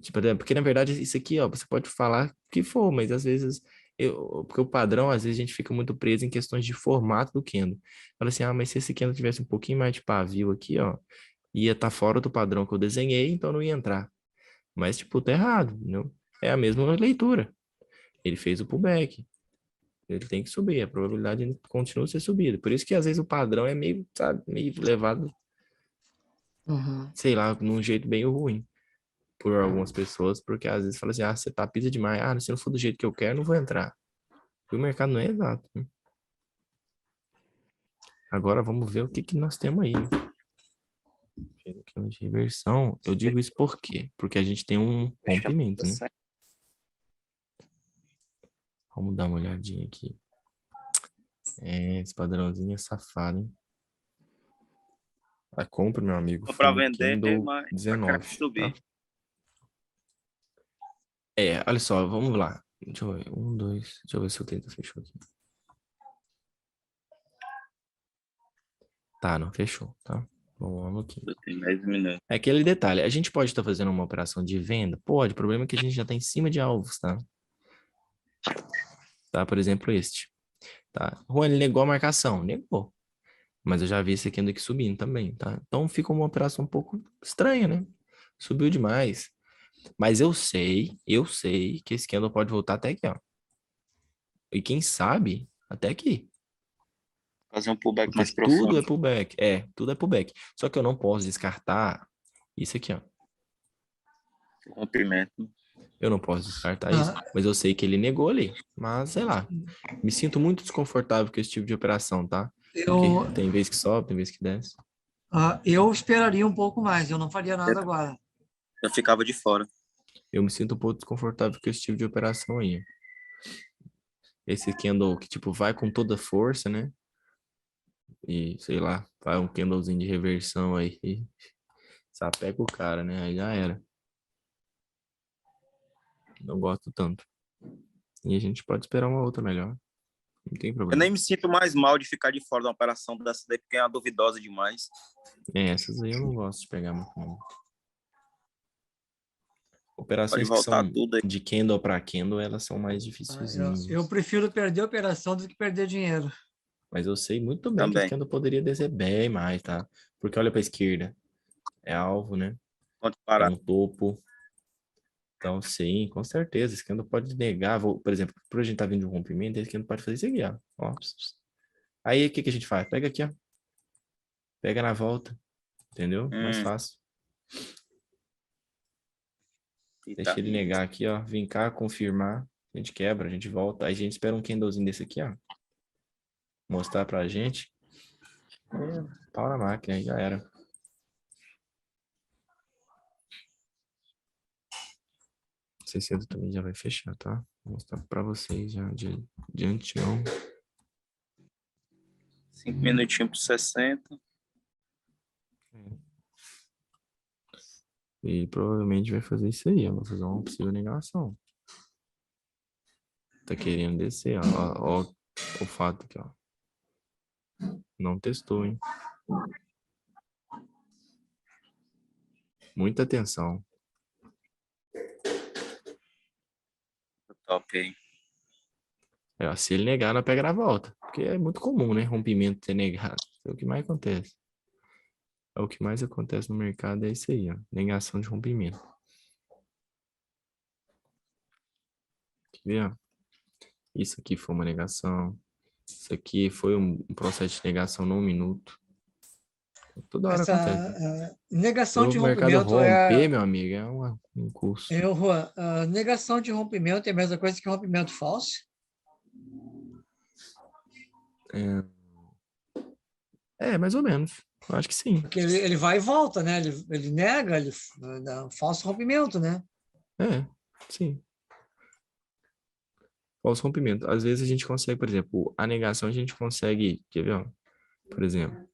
[SPEAKER 1] tipo, porque na verdade isso aqui, ó, você pode falar o que for, mas às vezes porque o padrão, às vezes a gente fica muito preso em questões de formato do candle. Fala assim, mas se esse candle tivesse um pouquinho mais de pavio aqui, ó, ia estar fora do padrão que eu desenhei, então não ia entrar. Mas, tipo, tá errado, entendeu? É a mesma leitura. Ele fez o pullback. Ele tem que subir. A probabilidade continua a ser subida. Por isso que, às vezes, o padrão é meio, sabe, meio levado, sei lá, num jeito meio ruim por algumas pessoas, porque às vezes fala assim, você tá pisa demais. Se não for do jeito que eu quero, não vou entrar. E o mercado não é exato, né? Agora vamos ver o que que nós temos aí. De reversão, eu digo isso por quê? Porque a gente tem um rompimento, né? Vamos dar uma olhadinha aqui. Esse padrãozinho é safado, hein? A compra, meu amigo, foi
[SPEAKER 7] Para
[SPEAKER 1] no
[SPEAKER 7] vender,
[SPEAKER 1] Kindle
[SPEAKER 7] mas a cara
[SPEAKER 1] 19,
[SPEAKER 7] subir.
[SPEAKER 1] tá? Olha só, vamos lá. Deixa eu ver. 1, 2. Deixa eu ver se o 30 fechou aqui. Tá, não fechou, tá? Vamos aqui.
[SPEAKER 7] Tem 10 minutos.
[SPEAKER 1] É aquele detalhe. A gente pode estar fazendo uma operação de venda? Pode. O problema é que a gente já está em cima de alvos, tá? Tá, por exemplo, este. Tá? Juan, ele negou a marcação. Negou. Mas eu já vi esse aqui ainda que subindo também, tá? Então fica uma operação um pouco estranha, né? Subiu demais. Mas eu sei que esse candle pode voltar até aqui, ó. E quem sabe, até aqui.
[SPEAKER 7] Fazer um pullback
[SPEAKER 1] Porque
[SPEAKER 7] mais
[SPEAKER 1] tudo é
[SPEAKER 7] profundo.
[SPEAKER 1] pullback. Tudo é pullback. Só que eu não posso descartar isso aqui, ó.
[SPEAKER 7] Rompimento.
[SPEAKER 1] Eu não posso descartar isso, mas eu sei que ele negou ali. Mas, sei lá, me sinto muito desconfortável com esse tipo de operação, tá? Porque tem vez que sobe, tem vez que desce.
[SPEAKER 6] Eu esperaria um pouco mais, eu não faria nada agora.
[SPEAKER 7] Eu ficava de fora.
[SPEAKER 1] Eu me sinto um pouco desconfortável com esse tipo de operação aí. Esse candle que, tipo, vai com toda força, né? E, sei lá, vai um candlezinho de reversão aí e sapega o cara, né? Aí já era. Não gosto tanto. E a gente pode esperar uma outra melhor. Não tem
[SPEAKER 7] Eu
[SPEAKER 1] problema.
[SPEAKER 7] nem me sinto mais mal de ficar de fora de uma operação dessa daí, porque é uma duvidosa demais.
[SPEAKER 1] Essas aí eu não gosto de pegar muito, não.
[SPEAKER 7] Pode
[SPEAKER 1] Operações que
[SPEAKER 7] voltar
[SPEAKER 1] são
[SPEAKER 7] tudo aí.
[SPEAKER 1] de candle para candle, elas são mais difíceis.
[SPEAKER 6] Eu prefiro perder a operação do que perder dinheiro.
[SPEAKER 1] Mas eu sei muito bem que
[SPEAKER 7] Também.
[SPEAKER 1] esse candle poderia descer bem mais, tá? Porque olha para a esquerda. É alvo, né?
[SPEAKER 7] Pode
[SPEAKER 1] É
[SPEAKER 7] parar.
[SPEAKER 1] um topo. Então, sim, com certeza. Esse candle pode negar. Por exemplo, por a gente estar vindo de um rompimento, esse candle pode fazer isso aqui, ó. Aí, o que que a gente faz? Pega aqui, ó. Pega na volta. Entendeu? Mais fácil. Deixa ele negar aqui, ó. Vem cá, confirmar. A gente quebra, a gente volta. Aí a gente espera um candlezinho desse aqui, ó. Mostrar pra gente. Pau na máquina, aí já era. O 60 também já vai fechar, tá? Vou mostrar pra vocês já de antemão.
[SPEAKER 7] 5 minutinhos por 60.
[SPEAKER 1] E provavelmente vai fazer isso aí, ó. Vai fazer uma possível negação. Tá querendo descer, ó. Ó o fato aqui, ó. Não testou, hein? Muita atenção.
[SPEAKER 7] Top aí.
[SPEAKER 1] Ó, se ele negar, ela pega na volta. Porque é muito comum, né? Rompimento ser negado. É o que mais acontece. É o que mais acontece no mercado, é isso aí, ó. Negação de rompimento. Quer ver, ó? Isso aqui foi uma negação. Isso aqui foi um processo de negação num minuto. Toda hora acontece.
[SPEAKER 6] Negação de
[SPEAKER 1] O mercado
[SPEAKER 6] rompimento
[SPEAKER 1] romper, meu amigo, é um curso.
[SPEAKER 6] Juan, negação de rompimento é a mesma coisa que rompimento falso?
[SPEAKER 1] Mais ou menos. Eu acho que sim.
[SPEAKER 6] Porque ele vai e volta, né? Ele nega, ele dá um falso rompimento, né?
[SPEAKER 1] Sim. Falso rompimento. Às vezes a gente consegue, por exemplo, a negação a gente consegue, quer ver, ó? Por exemplo,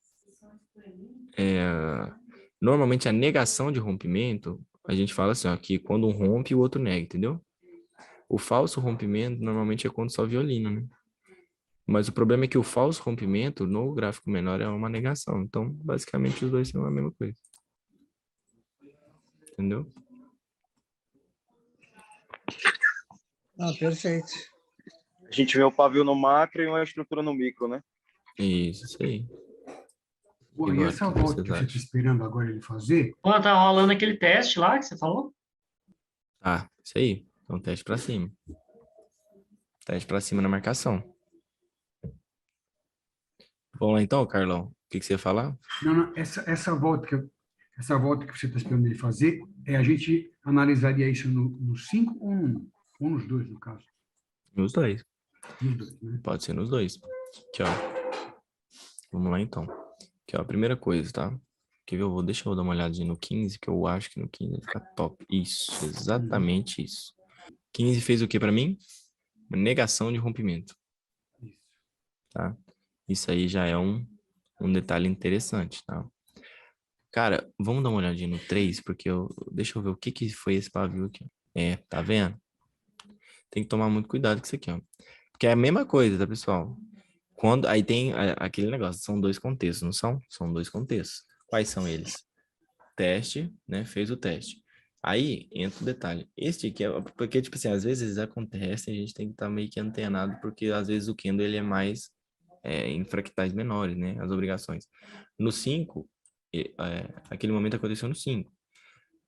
[SPEAKER 1] normalmente a negação de rompimento, a gente fala assim, ó, que quando um rompe, o outro nega, entendeu? O falso rompimento normalmente é quando só violino, né? Mas o problema é que o falso rompimento no gráfico menor é uma negação. Então, basicamente, os dois são a mesma coisa. Entendeu?
[SPEAKER 6] Perfeito.
[SPEAKER 7] A gente vê o pavio no macro e uma estrutura no micro, né?
[SPEAKER 1] Isso aí.
[SPEAKER 5] Bom, e essa volta que você está esperando agora ele fazer?
[SPEAKER 2] Tá rolando aquele teste lá que você falou?
[SPEAKER 1] Isso aí. Então, teste para cima. Teste para cima na marcação. Vamos lá então, Carlão. O que você ia falar?
[SPEAKER 5] Não, essa volta que você está esperando ele fazer, a gente analisaria isso no 5 ou no 1? Ou nos dois, no caso?
[SPEAKER 1] Nos dois.
[SPEAKER 5] Nos dois, né?
[SPEAKER 1] Pode ser nos dois. Aqui, ó. Vamos lá então. Aqui, ó. A primeira coisa, tá? Deixa eu dar uma olhadinha no 15, que eu acho que no 15 vai ficar top. Isso, exatamente isso. 15 fez o que para mim? Uma negação de rompimento. Tá? Isso aí já é um detalhe interessante, tá? Cara, vamos dar uma olhadinha no 3, porque deixa eu ver o que foi esse pavio aqui. Tá vendo? Tem que tomar muito cuidado com isso aqui, ó. Porque é a mesma coisa, tá, pessoal? Aí tem aquele negócio, são dois contextos, não são? São dois contextos. Quais são eles? Teste, né? Fez o teste. Aí entra o detalhe. Este aqui porque, tipo assim, às vezes acontece e a gente tem que estar meio que antenado, porque às vezes o candle ele é mais em fractais menores, né? As obrigações. No 5, aquele momento aconteceu no 5.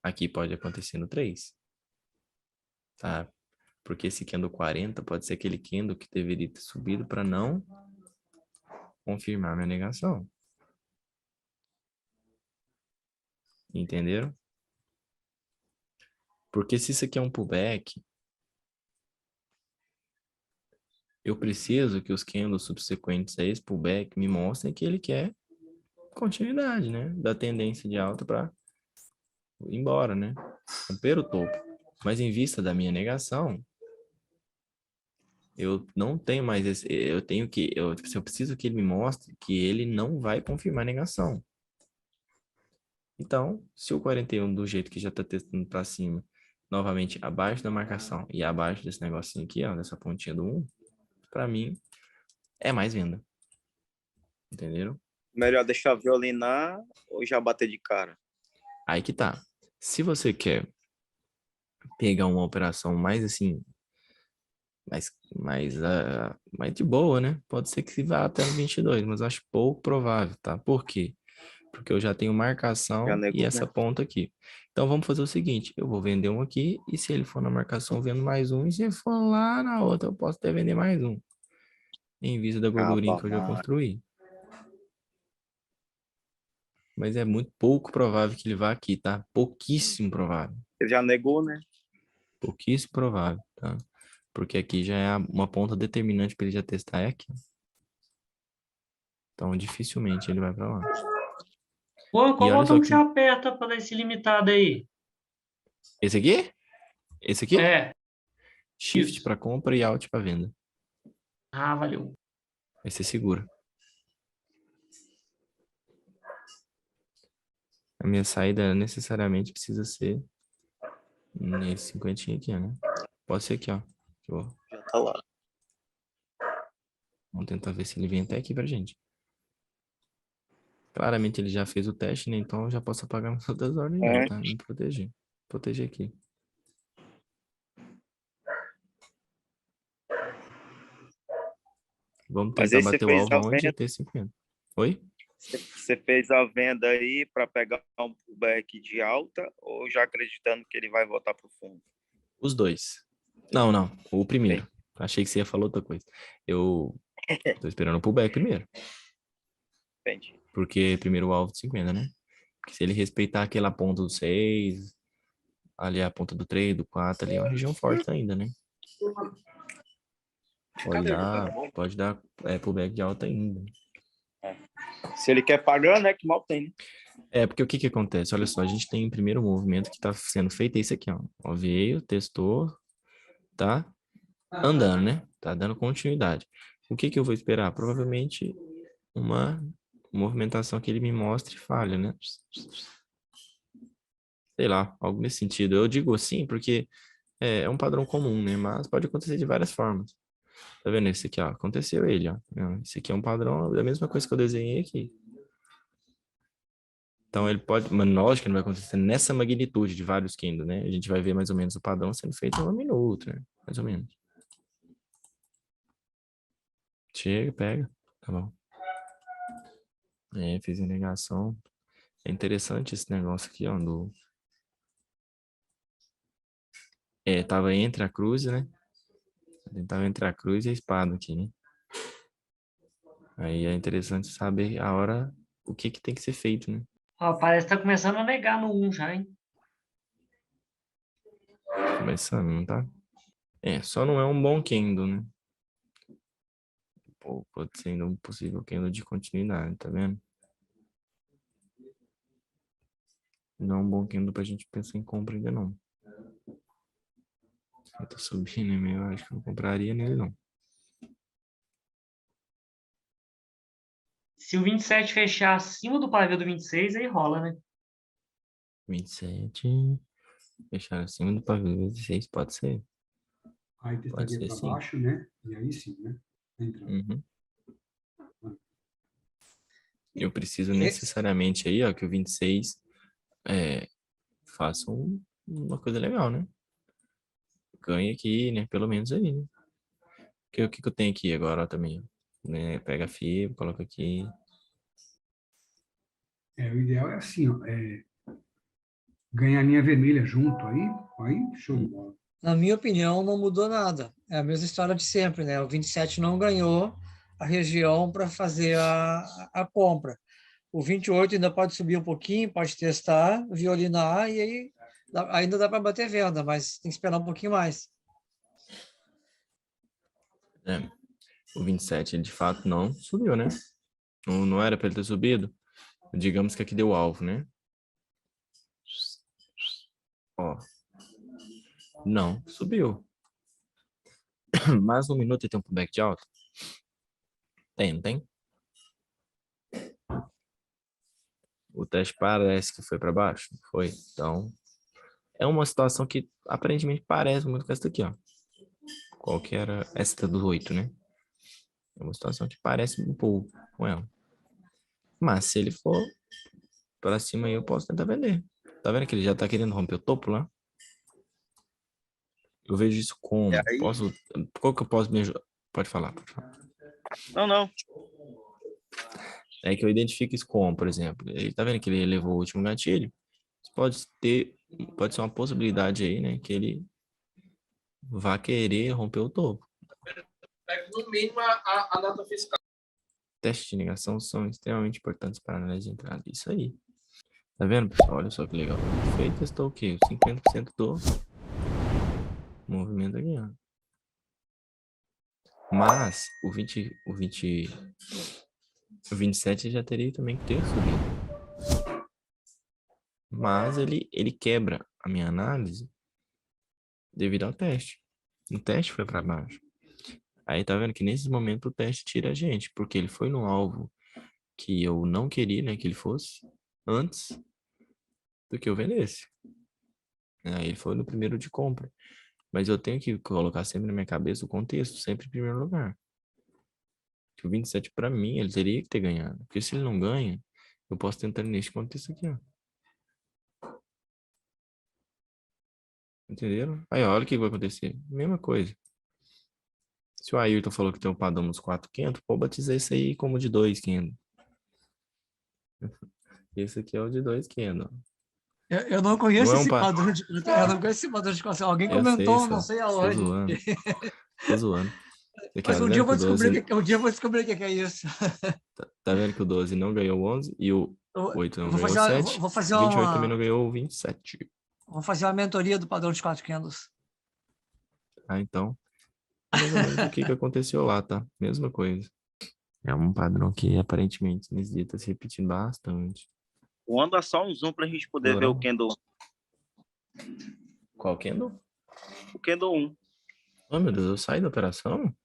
[SPEAKER 1] Aqui pode acontecer no 3. Tá? Porque esse candle 40 pode ser aquele candle que deveria ter subido para não confirmar minha negação. Entenderam? Porque se isso aqui é um pullback, eu preciso que os candles subsequentes a esse pullback me mostrem que ele quer continuidade, né? Da tendência de alta para ir embora, né? Romper o topo. Mas em vista da minha negação, eu não tenho mais esse... eu preciso que ele me mostre que ele não vai confirmar a negação. Então, se o 41 do jeito que já está testando para cima, novamente abaixo da marcação e abaixo desse negocinho aqui, ó, dessa pontinha do 1, para mim, é mais venda. Entenderam?
[SPEAKER 7] Melhor deixar violinar ou já bater de cara?
[SPEAKER 1] Aí que tá. Se você quer pegar uma operação mais assim, mais de boa, né? Pode ser que vá até no 22, mas eu acho pouco provável, tá? Por quê? Porque eu já tenho marcação e essa ponta aqui. Então, vamos fazer o seguinte. Eu vou vender um aqui e se ele for na marcação, eu vendo mais um. E se ele for lá na outra, eu posso até vender mais um. Em vista da gordurinha que eu já construí. Mas é muito pouco provável que ele vá aqui, tá? Pouquíssimo provável.
[SPEAKER 7] Ele já negou, né?
[SPEAKER 1] Pouquíssimo provável, tá? Porque aqui já é uma ponta determinante para ele já testar, é aqui. Então, dificilmente ele vai para lá.
[SPEAKER 2] Pô, qual botão que você aperta para dar esse limitado aí?
[SPEAKER 1] Esse aqui? Esse aqui? Shift
[SPEAKER 2] Isso.
[SPEAKER 1] para compra e Alt para venda.
[SPEAKER 2] Valeu.
[SPEAKER 1] Aí você segura. A minha saída necessariamente precisa ser nesse 50 aqui, né? Pode ser aqui, ó.
[SPEAKER 7] Já tá lá.
[SPEAKER 1] Vamos tentar ver se ele vem até aqui pra gente. Claramente ele já fez o teste, né? Então eu já posso apagar umas outras ordens, tá? Me proteger. Proteger aqui. Vamos
[SPEAKER 7] Mas
[SPEAKER 1] tentar
[SPEAKER 7] aí você
[SPEAKER 1] bater o
[SPEAKER 7] fez
[SPEAKER 1] alvo
[SPEAKER 7] a
[SPEAKER 1] aonde?
[SPEAKER 7] venda,
[SPEAKER 1] T50. Oi?
[SPEAKER 7] você fez a venda aí para pegar um pullback de alta ou já acreditando que ele vai voltar para o fundo?
[SPEAKER 1] Os dois. Não, o primeiro. Achei que você ia falar outra coisa. Eu tô esperando o pullback primeiro.
[SPEAKER 7] Entendi.
[SPEAKER 1] Porque primeiro o alvo de 50, né? Porque se ele respeitar aquela ponta do 6, ali a ponta do 3, do 4, ali é uma região forte ainda, né? Pode dar pullback de alta ainda.
[SPEAKER 7] Se ele quer pagar, né? Que mal tem, né?
[SPEAKER 1] Porque o que acontece? Olha só, a gente tem o primeiro movimento que está sendo feito, é esse aqui, ó. Ó, veio, testou, tá andando, né? Tá dando continuidade. O que eu vou esperar? Provavelmente uma movimentação que ele me mostre falha, né? Sei lá, algo nesse sentido. Eu digo assim porque é um padrão comum, né? Mas pode acontecer de várias formas. Tá vendo esse aqui, ó? Aconteceu ele, ó. Esse aqui é um padrão da mesma coisa que eu desenhei aqui. Então ele pode, mas lógico que não vai acontecer nessa magnitude de vários candles, né? A gente vai ver mais ou menos o padrão sendo feito em 1 minuto, né? Mais ou menos. Chega, pega, tá bom. Fiz a negação. É interessante esse negócio aqui, ó, tava entre a cruz, né? Tava entre a cruz e a espada aqui, né? Aí é interessante saber a hora, o que tem que ser feito, né?
[SPEAKER 2] Ó, parece que tá começando a negar no 1 já, hein?
[SPEAKER 1] Começando, não tá? Só não é um bom candle, né? Pô, pode ser ainda um possível candle de continuidade, tá vendo? Não é um bom candle pra gente pensar em compra ainda não. Eu tô subindo, né? Eu acho que eu não compraria nele não.
[SPEAKER 2] Se o 27 fechar acima do pavio do 26, aí rola, né?
[SPEAKER 1] 27, fechar acima do pavio 26, pode ser.
[SPEAKER 5] Aí
[SPEAKER 1] Pode
[SPEAKER 5] testaria
[SPEAKER 1] ser
[SPEAKER 5] para
[SPEAKER 1] sim.
[SPEAKER 5] baixo, né? E aí sim, né? Entra.
[SPEAKER 1] Uhum. Eu preciso necessariamente aí, ó, que o 26 faça uma coisa legal, né? Ganhe aqui, né? Pelo menos aí, né? O que eu tenho aqui agora ó, também? Né? Pega a fibra, coloca aqui.
[SPEAKER 5] O ideal é assim, ó, ganhar a linha vermelha junto aí show de bola.
[SPEAKER 6] Na minha opinião, não mudou nada. É a mesma história de sempre, né? O 27 não ganhou a região para fazer a compra. O 28 ainda pode subir um pouquinho, pode testar, violinar, e aí ainda dá para bater venda, mas tem que esperar um pouquinho mais.
[SPEAKER 1] O 27, ele de fato não subiu, né? Não era para ele ter subido. Digamos que aqui deu alvo, né? Ó. Não, subiu. Mas no minuto ele tem um pullback de alta? Tem, não tem? O teste parece que foi para baixo? Foi. Então, é uma situação que aparentemente parece muito com essa daqui, ó. Qual que era? Essa do 8, né? É uma situação que parece um pouco com ela. Mas se ele for para cima aí, eu posso tentar vender. Tá vendo que ele já tá querendo romper o topo lá? Eu vejo isso como? Qual que eu posso me ajudar? Pode falar, pode falar.
[SPEAKER 7] Não.
[SPEAKER 1] É que eu identifico isso como, por exemplo. Ele tá vendo que ele elevou o último gatilho? Pode ser uma possibilidade aí, né? Que ele vá querer romper o topo.
[SPEAKER 3] No mínimo, a nota fiscal.
[SPEAKER 1] Testes de negação são extremamente importantes para a análise de entrada. Isso aí. Tá vendo, pessoal? Olha só que legal. Ele testou o quê? 50% do movimento aqui, ó. Mas o 27 já teria também que ter subido. Mas ele quebra a minha análise devido ao teste. O teste foi para baixo. Aí tá vendo que nesses momentos o teste tira a gente, porque ele foi no alvo que eu não queria, né, que ele fosse antes do que eu vendesse. Aí ele foi no primeiro de compra. Mas eu tenho que colocar sempre na minha cabeça o contexto, sempre em primeiro lugar. O 27 para mim, ele teria que ter ganhado. Porque se ele não ganha, eu posso tentar neste contexto aqui, ó. Entenderam? Aí, olha o que vai acontecer. Mesma coisa. Se o Ayrton falou que tem um padrão nos 4 candles, pode batizar esse aí como de 2 candles. Esse aqui é o de 2 candles.
[SPEAKER 6] Eu não conheço
[SPEAKER 1] Não é um
[SPEAKER 6] esse
[SPEAKER 1] pa...
[SPEAKER 6] padrão de. Eu não conheço esse padrão de classe. Alguém
[SPEAKER 1] Eu sei,
[SPEAKER 6] comentou, não
[SPEAKER 1] só.
[SPEAKER 6] sei
[SPEAKER 1] Tô
[SPEAKER 6] aonde.
[SPEAKER 1] zoando. Tô zoando. Aqui,
[SPEAKER 6] Mas
[SPEAKER 1] ó, tá
[SPEAKER 6] um dia
[SPEAKER 1] vendo
[SPEAKER 6] eu
[SPEAKER 1] que
[SPEAKER 6] vou
[SPEAKER 1] o 12...
[SPEAKER 6] descobrir, um dia eu vou descobrir o que é isso.
[SPEAKER 1] Tá vendo que o 12 não ganhou o 11 e o
[SPEAKER 6] Eu,
[SPEAKER 1] 8
[SPEAKER 6] eu
[SPEAKER 1] não
[SPEAKER 6] vou
[SPEAKER 1] ganhou o
[SPEAKER 6] fazer,
[SPEAKER 1] 7.
[SPEAKER 6] vou fazer
[SPEAKER 1] 28 também
[SPEAKER 6] uma,
[SPEAKER 1] não ganhou o 27.
[SPEAKER 6] vou fazer uma mentoria do padrão de 4 candles.
[SPEAKER 1] Ah, então, mais ou menos o que aconteceu lá, tá? Mesma coisa. É um padrão que aparentemente necessita se repetindo bastante.
[SPEAKER 7] Anda só um zoom pra gente poder ver o candle.
[SPEAKER 1] Qual candle?
[SPEAKER 7] O candle 1.
[SPEAKER 1] Oh, meu Deus, eu saí da operação?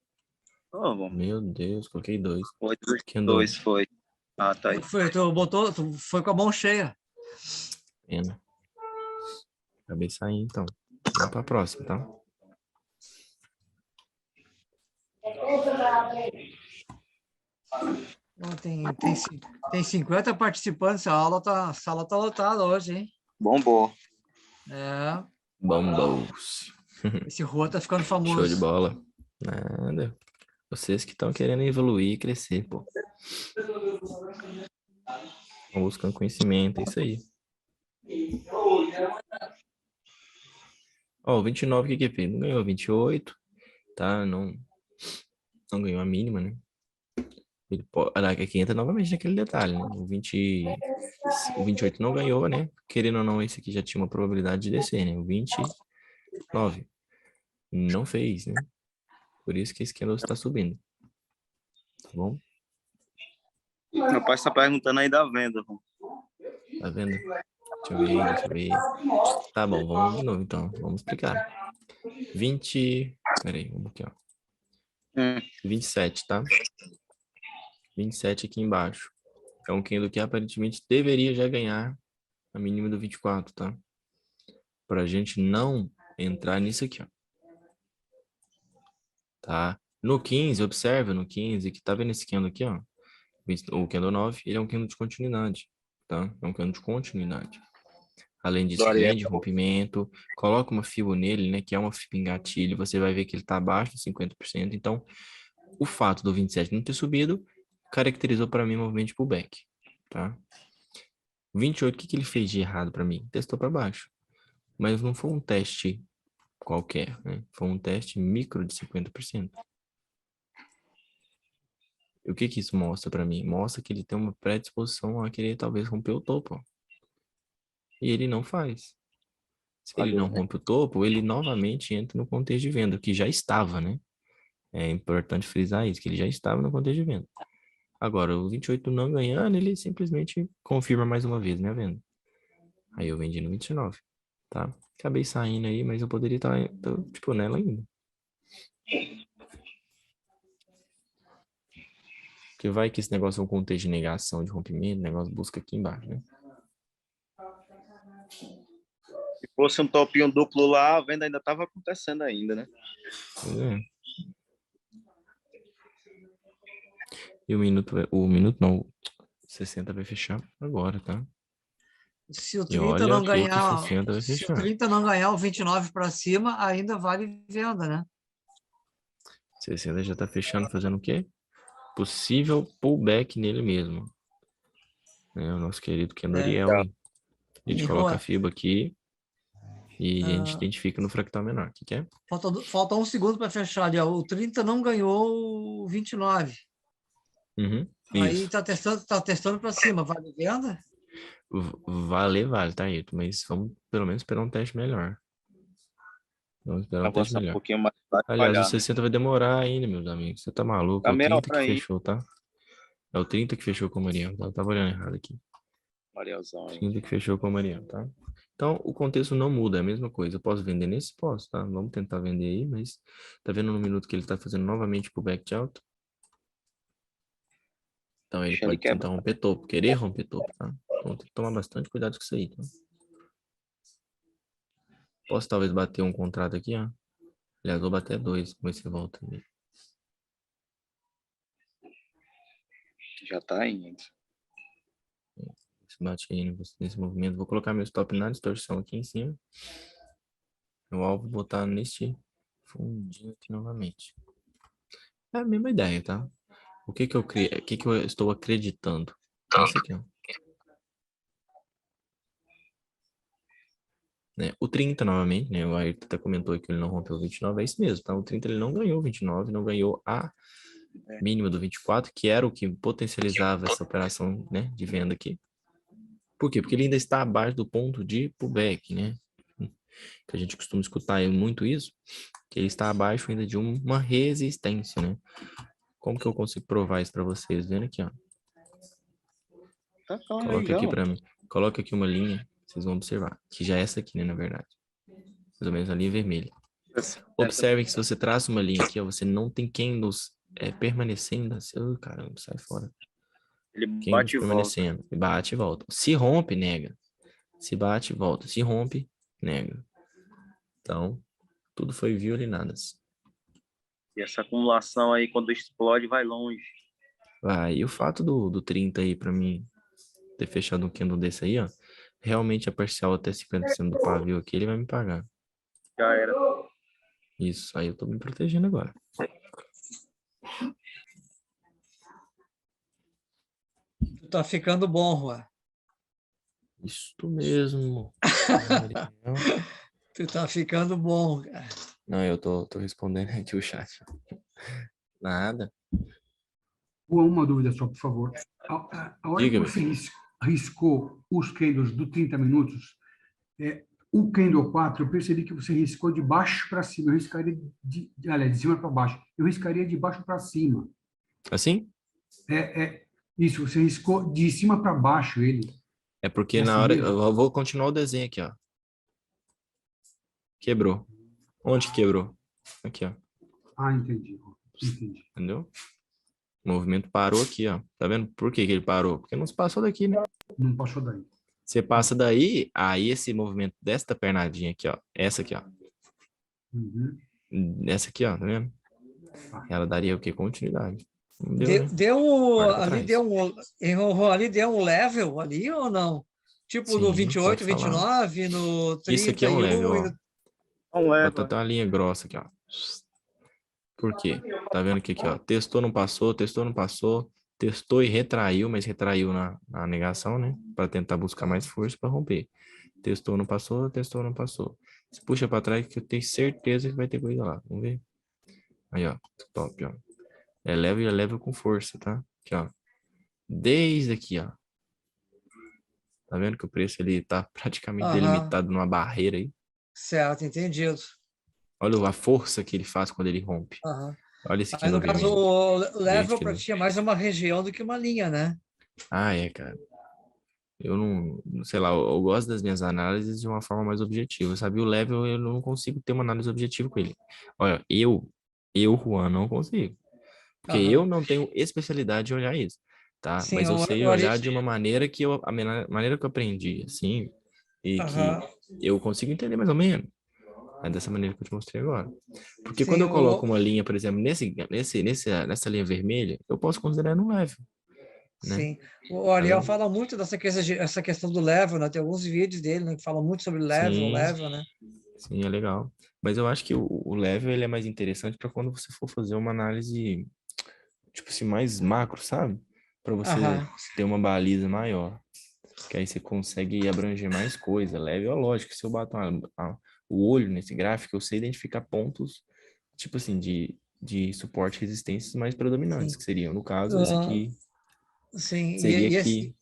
[SPEAKER 7] Oh,
[SPEAKER 1] Meu Deus, coloquei 2.
[SPEAKER 7] foi
[SPEAKER 1] Candle
[SPEAKER 7] 2, foi. Ah, tá aí.
[SPEAKER 6] Tu foi com a mão cheia.
[SPEAKER 1] pena. Acabei saindo, então. Vamos pra próxima, tá?
[SPEAKER 6] Tem 50 participantes, a sala tá lotada hoje, hein?
[SPEAKER 7] Bombou.
[SPEAKER 6] É,
[SPEAKER 1] Bombos.
[SPEAKER 6] esse rua tá ficando famoso.
[SPEAKER 1] Show de bola. Nada. Vocês que estão querendo evoluir e crescer, pô. Estão buscando conhecimento, é isso aí. Ó, o 29 o que fez? Não ganhou 28, tá? Não ganhou a mínima, né? Ele pode... Aqui entra novamente naquele detalhe, né? O 28 não ganhou, né? Querendo ou não, esse aqui já tinha uma probabilidade de descer, né? O 29 não fez, né? Por isso que esse candle está subindo. Tá bom?
[SPEAKER 7] O rapaz tá perguntando aí da venda.
[SPEAKER 1] Tá vendo? Deixa eu ver. Tá bom, vamos de novo então. Vamos explicar. 20... Peraí, vamos aqui, ó. 27, tá? 27 aqui embaixo. É um candle que aparentemente deveria já ganhar a mínima do 24, tá? Pra gente não entrar nisso aqui, ó. Tá? No 15, observa no 15 que tá vendo esse candle aqui, ó. O candle 9, ele é um candle de continuidade, tá? É um candle de continuidade. Além disso, vem de rompimento, coloca uma FIBO nele, né? Que é uma FIBO em gatilho, você vai ver que ele tá abaixo de 50%. Então, o fato do 27 não ter subido caracterizou para mim o movimento de pullback, tá? 28, o que ele fez de errado para mim? Testou para baixo. Mas não foi um teste qualquer, né? Foi um teste micro de 50%. E o que isso mostra para mim? Mostra que ele tem uma predisposição a querer talvez romper o topo. E ele não faz. Se ele não rompe o topo, ele novamente entra no contexto de venda, que já estava, né? É importante frisar isso, que ele já estava no contexto de venda. Agora, o 28 não ganhando, ele simplesmente confirma mais uma vez, né, a venda. Aí eu vendi no 29, tá? Acabei saindo aí, mas eu poderia estar, tipo, nela ainda. Porque vai que esse negócio é um contexto de negação, de rompimento, o negócio busca aqui embaixo, né?
[SPEAKER 7] Se fosse um topinho duplo lá, a venda ainda estava acontecendo ainda, né?
[SPEAKER 1] É. E o minuto não, 60 vai fechar agora, tá?
[SPEAKER 6] Se o 30 não ganhar, se o 30 não ganhar o 29 para cima, ainda vale venda, né?
[SPEAKER 1] 60 já tá fechando, fazendo o quê? Possível pullback nele mesmo. É, o nosso querido Ken Ariel. A gente coloca a FIBA aqui e a gente identifica no fractal menor. O que é?
[SPEAKER 6] Falta um segundo para fechar ali. Ó. O 30 não ganhou o 29. Aí tá testando para cima. Vale venda?
[SPEAKER 1] Vale, tá aí. Mas vamos pelo menos esperar um teste melhor. Vamos esperar um teste melhor.
[SPEAKER 7] Um pouquinho mais,
[SPEAKER 1] aliás, o 60 vai demorar ainda, meus amigos. Você tá maluco? É o 30 que fechou, tá? É o 30 que fechou com o Mariel. Eu tava olhando errado aqui.
[SPEAKER 7] Marielzão aí.
[SPEAKER 1] 30 que fechou com o Mariel, tá? Então, o contexto não muda, é a mesma coisa. Eu posso vender nesse? Posso, tá? Vamos tentar vender aí, mas tá vendo no minuto que ele tá fazendo novamente pro back de alta? Então, ele pode tentar romper topo, querer romper topo, tá? Então, tem que tomar bastante cuidado com isso aí, tá? Posso talvez bater um contrato aqui, ó. Aliás, vou bater 2, vamos ver se volta ali.
[SPEAKER 7] Já tá indo.
[SPEAKER 1] Se bate aí nesse movimento. Vou colocar meu stop na distorção aqui em cima. O alvo botar neste fundinho aqui novamente. É a mesma ideia, tá? O que que eu criei, o que que eu estou acreditando? É isso aqui, ó. Né? O 30, novamente, né? O Ayrton até comentou que ele não rompeu o 29, é isso mesmo, tá? O 30 ele não ganhou o 29, não ganhou a mínima do 24, que era o que potencializava essa operação, né, de venda aqui. Por quê? Porque ele ainda está abaixo do ponto de pullback, né? Que a gente costuma escutar muito isso, que ele está abaixo ainda de uma resistência, né? Como que eu consigo provar isso para vocês? Vendo aqui, ó. Coloca aqui para mim. Coloca aqui uma linha, vocês vão observar. Que já é essa aqui, né, na verdade. Mais ou menos a linha vermelha. Observem que se você traça uma linha aqui, ó, você não tem candles permanecendo. Oh, caramba, sai fora.
[SPEAKER 7] Ele
[SPEAKER 1] Candles
[SPEAKER 7] bate e volta.
[SPEAKER 1] permanecendo. Bate e volta. Se rompe, nega. Se bate, volta. Se rompe, nega. Então, tudo foi violinadas.
[SPEAKER 7] E essa acumulação aí, quando explode, vai longe.
[SPEAKER 1] Vai. E o fato do 30 aí, pra mim, ter fechado um candle desse aí, ó. Realmente a parcial até 50% do pavio aqui, ele vai me pagar.
[SPEAKER 7] Já era.
[SPEAKER 1] Isso, aí eu tô me protegendo agora.
[SPEAKER 6] Tá ficando bom, Juan.
[SPEAKER 1] Isso mesmo.
[SPEAKER 6] Tu tá ficando bom, cara.
[SPEAKER 1] Não, eu tô respondendo aqui o chat. Nada.
[SPEAKER 5] Uma dúvida só, por favor. A hora que
[SPEAKER 1] Diga-me.
[SPEAKER 5] você riscou os candles do 30 minutos, o candle 4, eu percebi que você riscou de baixo para cima. Eu riscaria de cima para baixo. Eu riscaria de baixo para cima.
[SPEAKER 1] Assim?
[SPEAKER 5] Isso, você riscou de cima para baixo ele.
[SPEAKER 1] É porque
[SPEAKER 5] Assim
[SPEAKER 1] na hora...
[SPEAKER 5] mesmo?
[SPEAKER 1] Eu vou continuar o desenho aqui, ó. Quebrou. Onde que quebrou? Aqui, ó.
[SPEAKER 5] Ah, entendi. Entendi.
[SPEAKER 1] Entendeu? O movimento parou aqui, ó. Tá vendo? Por que que ele parou? Porque não se passou daqui, né?
[SPEAKER 5] Não passou daí.
[SPEAKER 1] Você passa daí, aí esse movimento desta pernadinha aqui, ó. Essa aqui, ó.
[SPEAKER 5] Uhum.
[SPEAKER 1] Essa aqui, ó. Tá vendo? Ela daria o quê? Continuidade. Não
[SPEAKER 6] Deu,
[SPEAKER 1] né?
[SPEAKER 6] ali deu um level ali ou não? Tipo
[SPEAKER 1] Sim,
[SPEAKER 6] no 28,
[SPEAKER 1] pode falar.
[SPEAKER 6] 29, no 31.
[SPEAKER 1] Isso aqui é um level, ó.
[SPEAKER 7] Não leva.
[SPEAKER 1] Bota até uma linha grossa aqui, ó. Por quê? Tá vendo que aqui, ó. Testou, não passou, testou, não passou. Testou e retraiu, mas retraiu na negação, né? Para tentar buscar mais força para romper. Testou, não passou, testou, não passou. Você puxa para trás que eu tenho certeza que vai ter coisa lá. Vamos ver? Aí, ó. Top, ó. É level com força, tá? Aqui, ó. Desde aqui, ó. Tá vendo que o preço ele tá praticamente delimitado numa barreira aí?
[SPEAKER 6] Certo, entendido.
[SPEAKER 1] Olha a força que ele faz quando ele rompe. Olha esse aqui
[SPEAKER 6] Mas no caso,
[SPEAKER 1] vermelho.
[SPEAKER 6] o level para ti é mais uma região do que uma linha, né?
[SPEAKER 1] Ah, é, cara. Eu não sei lá, eu gosto das minhas análises de uma forma mais objetiva, sabe? O level eu não consigo ter uma análise objetiva com ele. Olha, Juan, não consigo. Porque eu não tenho especialidade em olhar isso, tá?
[SPEAKER 6] Sim,
[SPEAKER 1] mas eu sei olhar de uma maneira que a maneira que eu aprendi, assim, e que eu consigo entender mais ou menos. É dessa maneira que eu te mostrei agora. Porque
[SPEAKER 6] Sim,
[SPEAKER 1] quando eu coloco uma linha, por exemplo, nessa linha vermelha, eu posso considerar no level. Né?
[SPEAKER 6] Sim, o Ariel fala muito essa questão do level, né? Tem alguns vídeos dele, né, que falam muito sobre level, né?
[SPEAKER 1] Sim, é legal. Mas eu acho que o level ele é mais interessante para quando você for fazer uma análise, tipo assim, mais macro, sabe? Para você ter uma baliza maior. Que aí você consegue abranger mais coisa. Level é lógico, se eu bato o olho nesse gráfico, eu sei identificar pontos, tipo assim, de suporte e resistências mais predominantes, que seriam, no caso, esse aqui.
[SPEAKER 6] Sim,
[SPEAKER 1] seria aqui.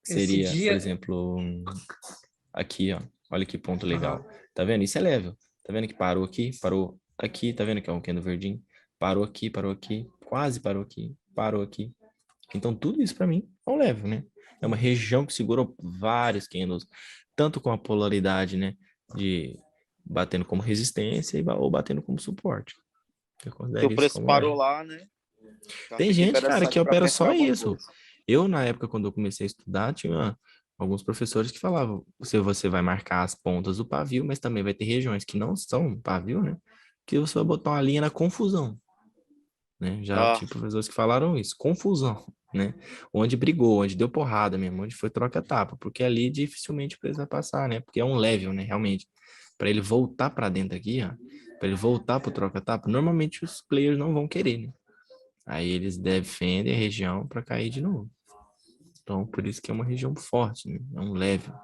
[SPEAKER 1] Seria,
[SPEAKER 6] dia...
[SPEAKER 1] por exemplo, aqui, ó. Olha que ponto legal. Tá vendo? Isso é level. Tá vendo que parou aqui, parou aqui, tá vendo que é um candle verdinho? Parou aqui, quase parou aqui, parou aqui. Então, tudo isso para mim é um level, né? É uma região que segurou vários candles, tanto com a polaridade, né? De batendo como resistência ou batendo como suporte.
[SPEAKER 7] O preço parou lá, né?
[SPEAKER 1] Tem gente, cara, que opera só isso. Eu, na época, quando eu comecei a estudar, tinha alguns professores que falavam, você vai marcar as pontas do pavio, mas também vai ter regiões que não são pavio, né? Que você vai botar uma linha na confusão. Né? Já tive professores que falaram isso, confusão. né? Onde brigou, onde deu porrada mesmo, onde foi troca-tapa, porque ali dificilmente o preso vai passar, né? Porque é um level, né? Realmente. Para ele voltar para dentro aqui, ó, para ele voltar pro troca-tapa, normalmente os players não vão querer, né? Aí eles defendem a região para cair de novo. Então, por isso que é uma região forte, né? É um level.